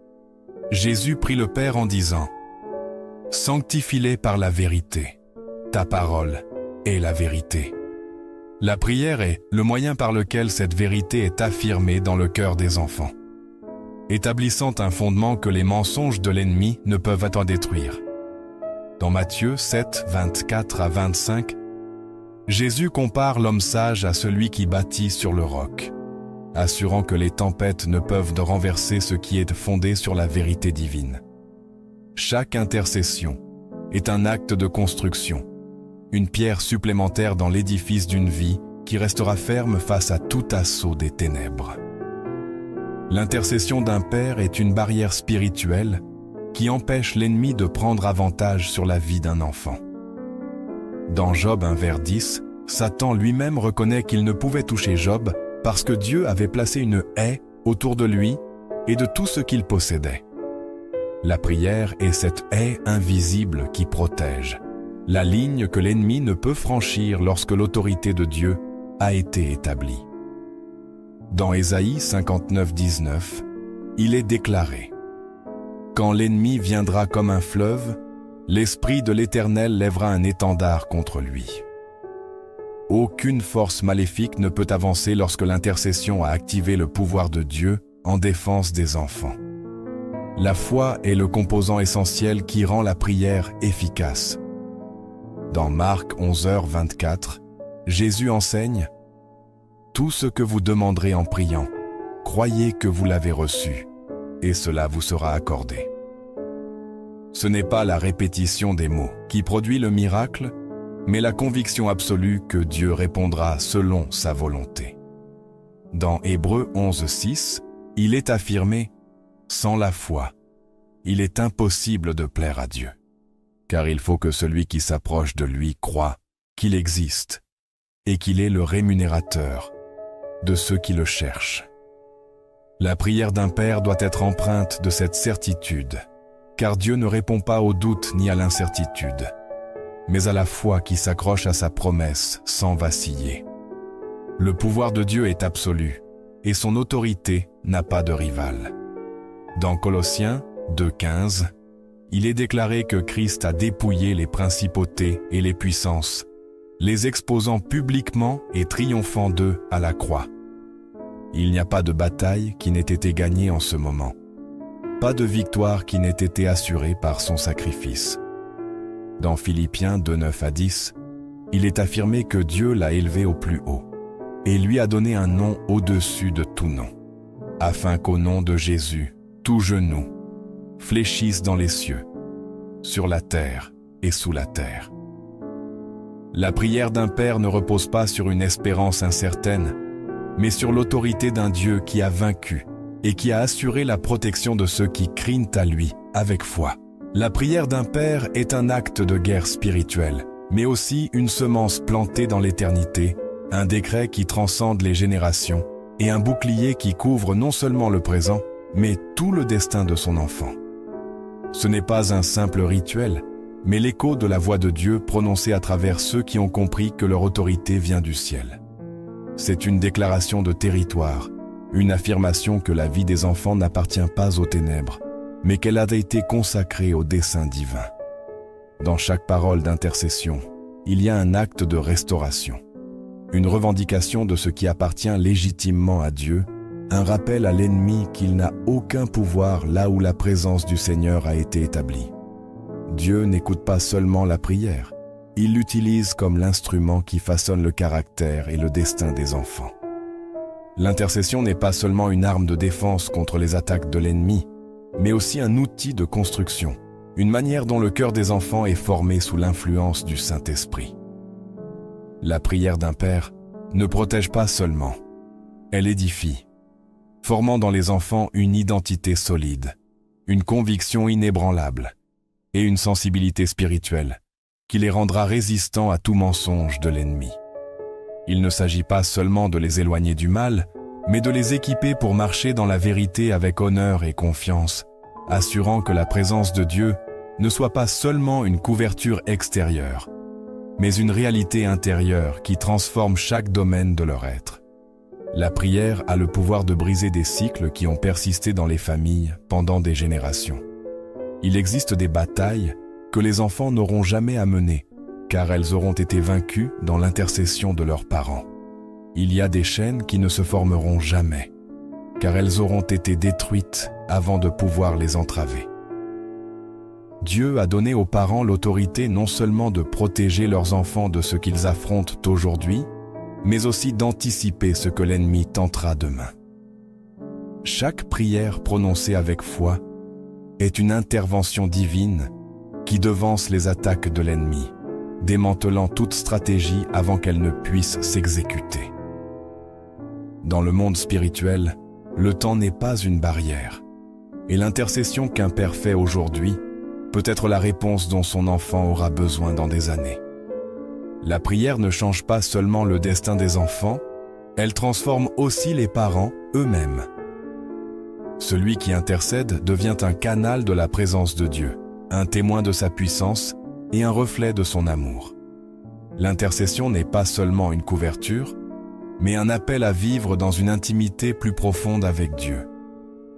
Jésus prie le Père en disant: « Sanctifie-les par la vérité. Ta parole est la vérité. » La prière est le moyen par lequel cette vérité est affirmée dans le cœur des enfants, établissant un fondement que les mensonges de l'ennemi ne peuvent en détruire. Dans Matthieu 7, 24 à 25, Jésus compare l'homme sage à celui qui bâtit sur le roc, assurant que les tempêtes ne peuvent renverser ce qui est fondé sur la vérité divine. Chaque intercession est un acte de construction, une pierre supplémentaire dans l'édifice d'une vie qui restera ferme face à tout assaut des ténèbres. L'intercession d'un père est une barrière spirituelle qui empêche l'ennemi de prendre avantage sur la vie d'un enfant. Dans Job 1, vers 10, Satan lui-même reconnaît qu'il ne pouvait toucher Job parce que Dieu avait placé une haie autour de lui et de tout ce qu'il possédait. La prière est cette haie invisible qui protège, la ligne que l'ennemi ne peut franchir lorsque l'autorité de Dieu a été établie. Dans Ésaïe 59, 19, il est déclaré: « Quand l'ennemi viendra comme un fleuve, l'Esprit de l'Éternel lèvera un étendard contre lui. » Aucune force maléfique ne peut avancer lorsque l'intercession a activé le pouvoir de Dieu en défense des enfants. La foi est le composant essentiel qui rend la prière efficace. Dans Marc 11h24, Jésus enseigne: « Tout ce que vous demanderez en priant, croyez que vous l'avez reçu, et cela vous sera accordé. » Ce n'est pas la répétition des mots qui produit le miracle, mais la conviction absolue que Dieu répondra selon sa volonté. Dans Hébreux 11:6, il est affirmé: « Sans la foi, il est impossible de plaire à Dieu, car il faut que celui qui s'approche de lui croie qu'il existe et qu'il est le rémunérateur de ceux qui le cherchent. » La prière d'un père doit être empreinte de cette certitude, car Dieu ne répond pas au doute ni à l'incertitude, mais à la foi qui s'accroche à sa promesse sans vaciller. Le pouvoir de Dieu est absolu, et son autorité n'a pas de rival. Dans Colossiens 2,15, il est déclaré que Christ a dépouillé les principautés et les puissances, les exposant publiquement et triomphant d'eux à la croix. Il n'y a pas de bataille qui n'ait été gagnée en ce moment, pas de victoire qui n'ait été assurée par son sacrifice. Dans Philippiens 2,9 à 10, il est affirmé que Dieu l'a élevé au plus haut et lui a donné un nom au-dessus de tout nom, afin qu'au nom de Jésus, tout genou fléchisse dans les cieux, sur la terre et sous la terre. La prière d'un père ne repose pas sur une espérance incertaine, mais sur l'autorité d'un Dieu qui a vaincu et qui a assuré la protection de ceux qui crient à lui avec foi. La prière d'un père est un acte de guerre spirituelle, mais aussi une semence plantée dans l'éternité, un décret qui transcende les générations et un bouclier qui couvre non seulement le présent, mais tout le destin de son enfant. Ce n'est pas un simple rituel, mais l'écho de la voix de Dieu prononcée à travers ceux qui ont compris que leur autorité vient du ciel. C'est une déclaration de territoire, une affirmation que la vie des enfants n'appartient pas aux ténèbres, mais qu'elle a été consacrée au dessein divin. Dans chaque parole d'intercession, il y a un acte de restauration, une revendication de ce qui appartient légitimement à Dieu, un rappel à l'ennemi qu'il n'a aucun pouvoir là où la présence du Seigneur a été établie. Dieu n'écoute pas seulement la prière, il l'utilise comme l'instrument qui façonne le caractère et le destin des enfants. L'intercession n'est pas seulement une arme de défense contre les attaques de l'ennemi, mais aussi un outil de construction, une manière dont le cœur des enfants est formé sous l'influence du Saint-Esprit. La prière d'un père ne protège pas seulement, elle édifie, formant dans les enfants une identité solide, une conviction inébranlable et une sensibilité spirituelle qui les rendra résistants à tout mensonge de l'ennemi. Il ne s'agit pas seulement de les éloigner du mal, mais de les équiper pour marcher dans la vérité avec honneur et confiance, assurant que la présence de Dieu ne soit pas seulement une couverture extérieure, mais une réalité intérieure qui transforme chaque domaine de leur être. La prière a le pouvoir de briser des cycles qui ont persisté dans les familles pendant des générations. Il existe des batailles que les enfants n'auront jamais à mener, car elles auront été vaincues dans l'intercession de leurs parents. Il y a des chaînes qui ne se formeront jamais, car elles auront été détruites avant de pouvoir les entraver. Dieu a donné aux parents l'autorité non seulement de protéger leurs enfants de ce qu'ils affrontent aujourd'hui, mais aussi d'anticiper ce que l'ennemi tentera demain. Chaque prière prononcée avec foi est une intervention divine qui devance les attaques de l'ennemi, démantelant toute stratégie avant qu'elle ne puisse s'exécuter. Dans le monde spirituel, le temps n'est pas une barrière, et l'intercession qu'un père fait aujourd'hui peut être la réponse dont son enfant aura besoin dans des années. La prière ne change pas seulement le destin des enfants, elle transforme aussi les parents eux-mêmes. Celui qui intercède devient un canal de la présence de Dieu, un témoin de sa puissance et un reflet de son amour. L'intercession n'est pas seulement une couverture, mais un appel à vivre dans une intimité plus profonde avec Dieu.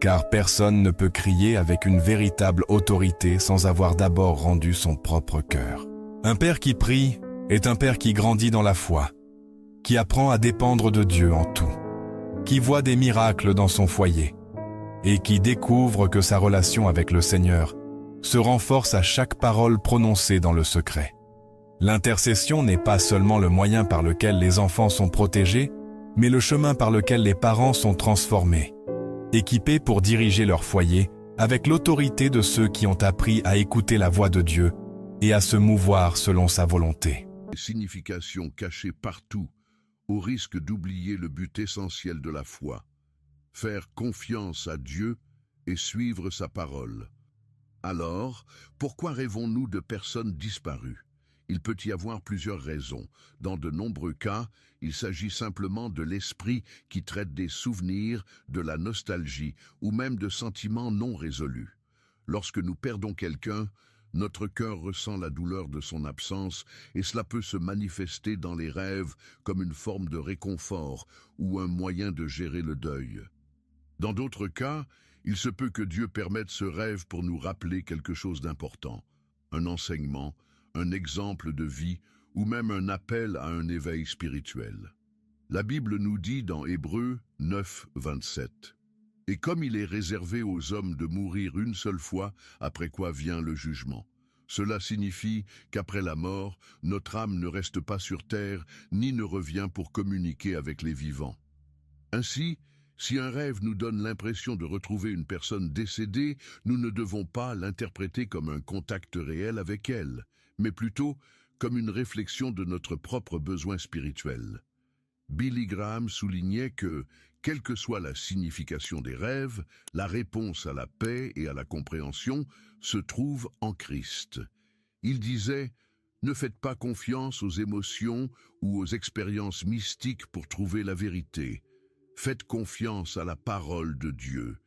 Car personne ne peut crier avec une véritable autorité sans avoir d'abord rendu son propre cœur. Un père qui prie est un père qui grandit dans la foi, qui apprend à dépendre de Dieu en tout, qui voit des miracles dans son foyer et qui découvre que sa relation avec le Seigneur se renforce à chaque parole prononcée dans le secret. L'intercession n'est pas seulement le moyen par lequel les enfants sont protégés, mais le chemin par lequel les parents sont transformés, équipés pour diriger leur foyer avec l'autorité de ceux qui ont appris à écouter la voix de Dieu et à se mouvoir selon sa volonté. Signification cachée partout, au risque d'oublier le but essentiel de la foi, faire confiance à Dieu et suivre sa parole. Alors, pourquoi rêvons-nous de personnes disparues? Il peut y avoir plusieurs raisons. Dans de nombreux cas, il s'agit simplement de l'esprit qui traite des souvenirs, de la nostalgie ou même de sentiments non résolus. Lorsque nous perdons quelqu'un, notre cœur ressent la douleur de son absence et cela peut se manifester dans les rêves comme une forme de réconfort ou un moyen de gérer le deuil. Dans d'autres cas, il se peut que Dieu permette ce rêve pour nous rappeler quelque chose d'important, un enseignement, un exemple de vie ou même un appel à un éveil spirituel. La Bible nous dit dans Hébreux 9, 27 « Et comme il est réservé aux hommes de mourir une seule fois, après quoi vient le jugement. Cela signifie qu'après la mort, notre âme ne reste pas sur terre ni ne revient pour communiquer avec les vivants. Ainsi, si un rêve nous donne l'impression de retrouver une personne décédée, nous ne devons pas l'interpréter comme un contact réel avec elle, mais plutôt comme une réflexion de notre propre besoin spirituel. Billy Graham soulignait que, quelle que soit la signification des rêves, la réponse à la paix et à la compréhension se trouve en Christ. Il disait « Ne faites pas confiance aux émotions ou aux expériences mystiques pour trouver la vérité. Faites confiance à la parole de Dieu. »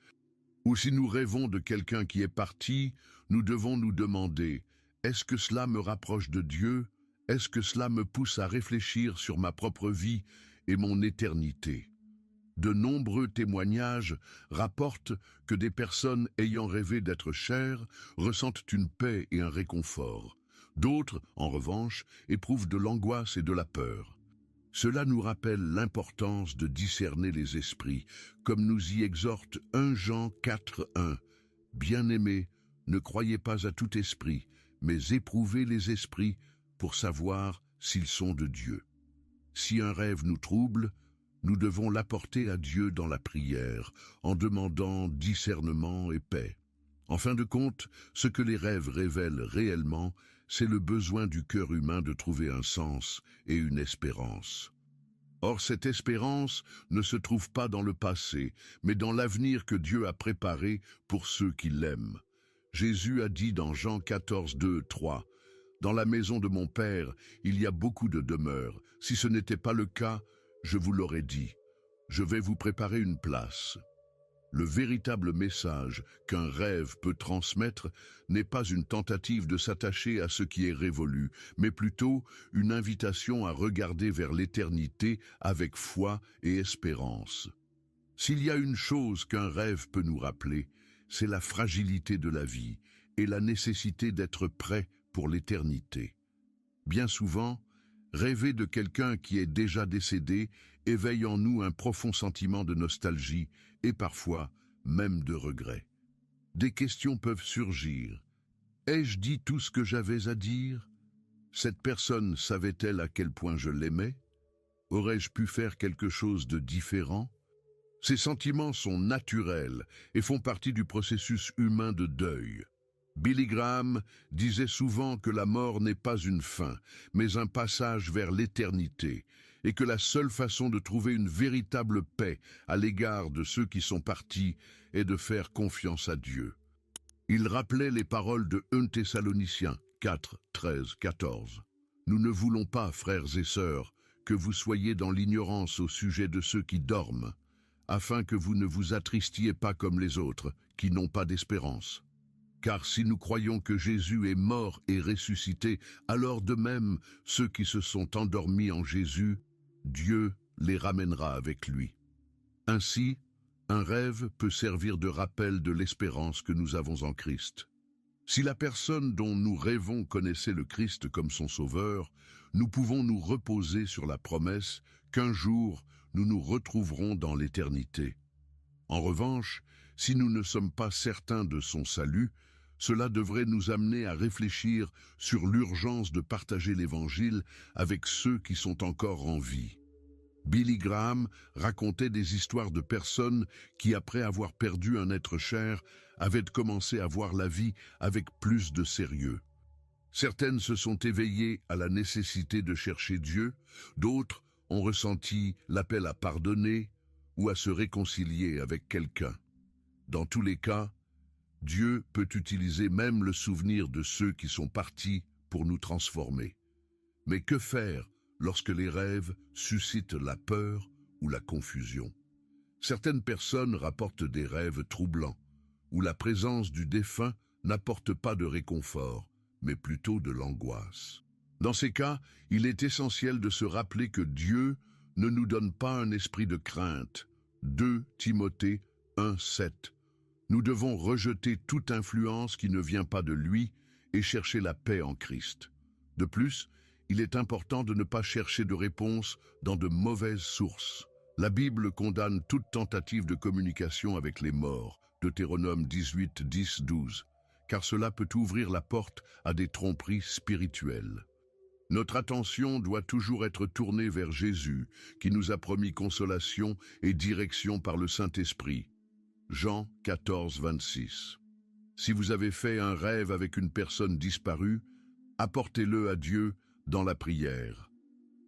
Ou si nous rêvons de quelqu'un qui est parti, nous devons nous demander « Est-ce que cela me rapproche de Dieu ? Est-ce que cela me pousse à réfléchir sur ma propre vie et mon éternité ?» De nombreux témoignages rapportent que des personnes ayant rêvé d'être chères ressentent une paix et un réconfort. D'autres, en revanche, éprouvent de l'angoisse et de la peur. Cela nous rappelle l'importance de discerner les esprits, comme nous y exhorte 1 Jean 4:1. « Bien-aimés, ne croyez pas à tout esprit, mais éprouvez les esprits pour savoir s'ils sont de Dieu. » Si un rêve nous trouble, nous devons l'apporter à Dieu dans la prière, en demandant discernement et paix. En fin de compte, ce que les rêves révèlent réellement, c'est le besoin du cœur humain de trouver un sens et une espérance. Or, cette espérance ne se trouve pas dans le passé, mais dans l'avenir que Dieu a préparé pour ceux qui l'aiment. Jésus a dit dans Jean 14:2-3, « Dans la maison de mon Père, il y a beaucoup de demeures. Si ce n'était pas le cas, je vous l'aurais dit. Je vais vous préparer une place. » Le véritable message qu'un rêve peut transmettre n'est pas une tentative de s'attacher à ce qui est révolu, mais plutôt une invitation à regarder vers l'éternité avec foi et espérance. S'il y a une chose qu'un rêve peut nous rappeler, c'est la fragilité de la vie et la nécessité d'être prêt pour l'éternité. Bien souvent, rêver de quelqu'un qui est déjà décédé éveille en nous un profond sentiment de nostalgie et parfois même de regret. Des questions peuvent surgir. Ai-je dit tout ce que j'avais à dire? Cette personne savait-elle à quel point je l'aimais? Aurais-je pu faire quelque chose de différent? Ces sentiments sont naturels et font partie du processus humain de deuil. Billy Graham disait souvent que la mort n'est pas une fin, mais un passage vers l'éternité, et que la seule façon de trouver une véritable paix à l'égard de ceux qui sont partis est de faire confiance à Dieu. Il rappelait les paroles de 1 Thessaloniciens 4:13-14. « Nous ne voulons pas, frères et sœurs, que vous soyez dans l'ignorance au sujet de ceux qui dorment, afin que vous ne vous attristiez pas comme les autres, qui n'ont pas d'espérance. Car si nous croyons que Jésus est mort et ressuscité, alors de même, ceux qui se sont endormis en Jésus, Dieu les ramènera avec lui. » Ainsi, un rêve peut servir de rappel de l'espérance que nous avons en Christ. Si la personne dont nous rêvons connaissait le Christ comme son sauveur, nous pouvons nous reposer sur la promesse qu'un jour nous nous retrouverons dans l'éternité. En revanche, si nous ne sommes pas certains de son salut, cela devrait nous amener à réfléchir sur l'urgence de partager l'Évangile avec ceux qui sont encore en vie. Billy Graham racontait des histoires de personnes qui, après avoir perdu un être cher, avaient commencé à voir la vie avec plus de sérieux. Certaines se sont éveillées à la nécessité de chercher Dieu, d'autres ont ressenti l'appel à pardonner ou à se réconcilier avec quelqu'un. Dans tous les cas, Dieu peut utiliser même le souvenir de ceux qui sont partis pour nous transformer. Mais que faire lorsque les rêves suscitent la peur ou la confusion? Certaines personnes rapportent des rêves troublants, où la présence du défunt n'apporte pas de réconfort, mais plutôt de l'angoisse. Dans ces cas, il est essentiel de se rappeler que Dieu ne nous donne pas un esprit de crainte. 2 Timothée 1:7. Nous devons rejeter toute influence qui ne vient pas de lui et chercher la paix en Christ. De plus, il est important de ne pas chercher de réponse dans de mauvaises sources. La Bible condamne toute tentative de communication avec les morts, Deutéronome 18:10-12, car cela peut ouvrir la porte à des tromperies spirituelles. Notre attention doit toujours être tournée vers Jésus, qui nous a promis consolation et direction par le Saint-Esprit. Jean 14:26. Si vous avez fait un rêve avec une personne disparue, Apportez-le à Dieu dans la prière.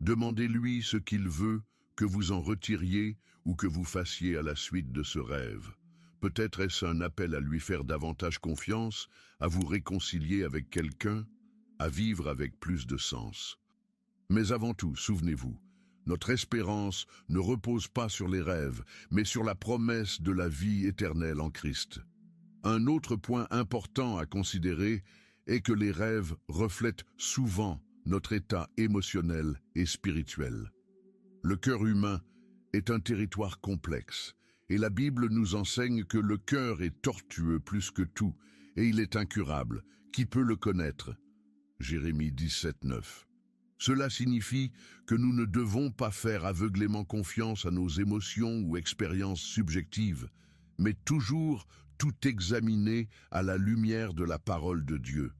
Demandez-lui ce qu'il veut que vous en retiriez ou que vous fassiez à la suite de ce rêve. Peut-être est-ce un appel à lui faire davantage confiance, à vous réconcilier avec quelqu'un, à vivre avec plus de sens. Mais avant tout, souvenez-vous, notre espérance ne repose pas sur les rêves, mais sur la promesse de la vie éternelle en Christ. Un autre point important à considérer est que les rêves reflètent souvent notre état émotionnel et spirituel. Le cœur humain est un territoire complexe, et la Bible nous enseigne que le cœur est tortueux plus que tout, et il est incurable. Qui peut le connaître? Jérémie 17, 9. Cela signifie que nous ne devons pas faire aveuglément confiance à nos émotions ou expériences subjectives, mais toujours tout examiner à la lumière de la parole de Dieu.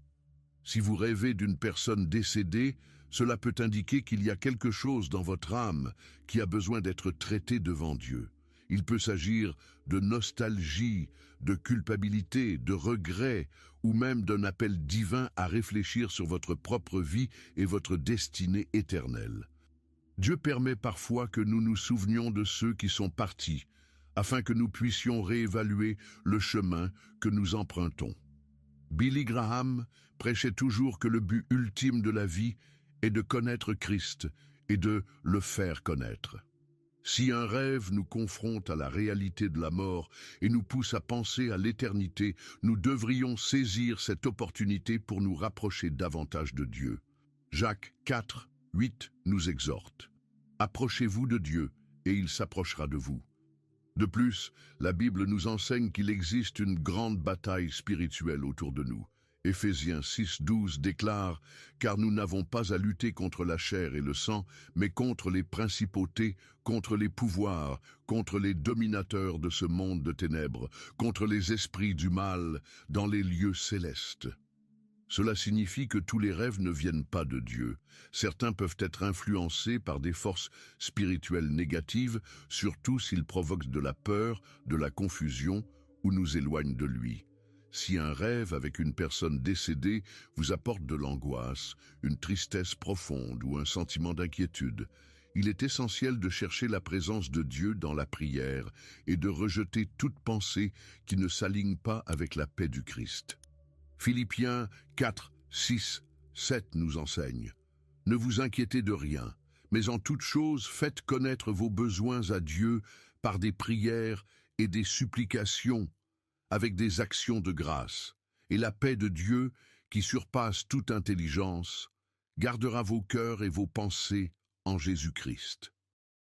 Si vous rêvez d'une personne décédée, cela peut indiquer qu'il y a quelque chose dans votre âme qui a besoin d'être traité devant Dieu. Il peut s'agir de nostalgie, de culpabilité, de regret, ou même d'un appel divin à réfléchir sur votre propre vie et votre destinée éternelle. Dieu permet parfois que nous nous souvenions de ceux qui sont partis, afin que nous puissions réévaluer le chemin que nous empruntons. Billy Graham prêchait toujours que le but ultime de la vie est de connaître Christ et de le faire connaître. Si un rêve nous confronte à la réalité de la mort et nous pousse à penser à l'éternité, nous devrions saisir cette opportunité pour nous rapprocher davantage de Dieu. Jacques 4, 8 nous exhorte. Approchez-vous de Dieu et il s'approchera de vous. De plus, la Bible nous enseigne qu'il existe une grande bataille spirituelle autour de nous. Éphésiens 6, 12 déclare « Car nous n'avons pas à lutter contre la chair et le sang, mais contre les principautés, contre les pouvoirs, contre les dominateurs de ce monde de ténèbres, contre les esprits du mal dans les lieux célestes. » Cela signifie que tous les rêves ne viennent pas de Dieu. Certains peuvent être influencés par des forces spirituelles négatives, surtout s'ils provoquent de la peur, de la confusion ou nous éloignent de lui. Si un rêve avec une personne décédée vous apporte de l'angoisse, une tristesse profonde ou un sentiment d'inquiétude, il est essentiel de chercher la présence de Dieu dans la prière et de rejeter toute pensée qui ne s'aligne pas avec la paix du Christ. Philippiens 4, 6, 7 nous enseigne « Ne vous inquiétez de rien, mais en toute chose faites connaître vos besoins à Dieu par des prières et des supplications, avec des actions de grâce, et la paix de Dieu, qui surpasse toute intelligence, gardera vos cœurs et vos pensées en Jésus-Christ. »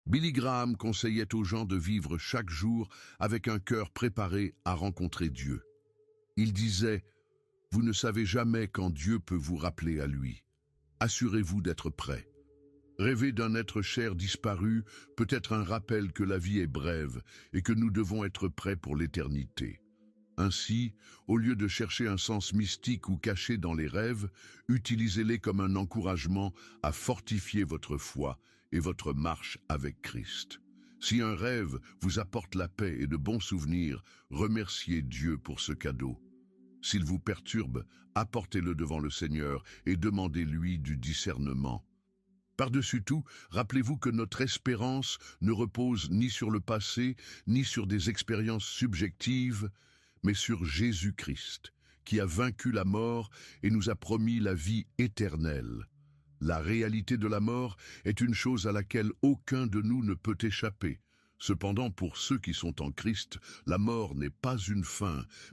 Billy Graham conseillait aux gens de vivre chaque jour avec un cœur préparé à rencontrer Dieu. Il disait « Vous ne savez jamais quand Dieu peut vous rappeler à lui. Assurez-vous d'être prêt. » Rêver d'un être cher disparu peut être un rappel que la vie est brève et que nous devons être prêts pour l'éternité. Ainsi, au lieu de chercher un sens mystique ou caché dans les rêves, utilisez-les comme un encouragement à fortifier votre foi et votre marche avec Christ. Si un rêve vous apporte la paix et de bons souvenirs, remerciez Dieu pour ce cadeau. S'il vous perturbe, apportez-le devant le Seigneur et demandez-lui du discernement. Par-dessus tout, rappelez-vous que notre espérance ne repose ni sur le passé, ni sur des expériences subjectives, mais sur Jésus-Christ, qui a vaincu la mort et nous a promis la vie éternelle. La réalité de la mort est une chose à laquelle aucun de nous ne peut échapper. Cependant, pour ceux qui sont en Christ, la mort n'est pas une fin,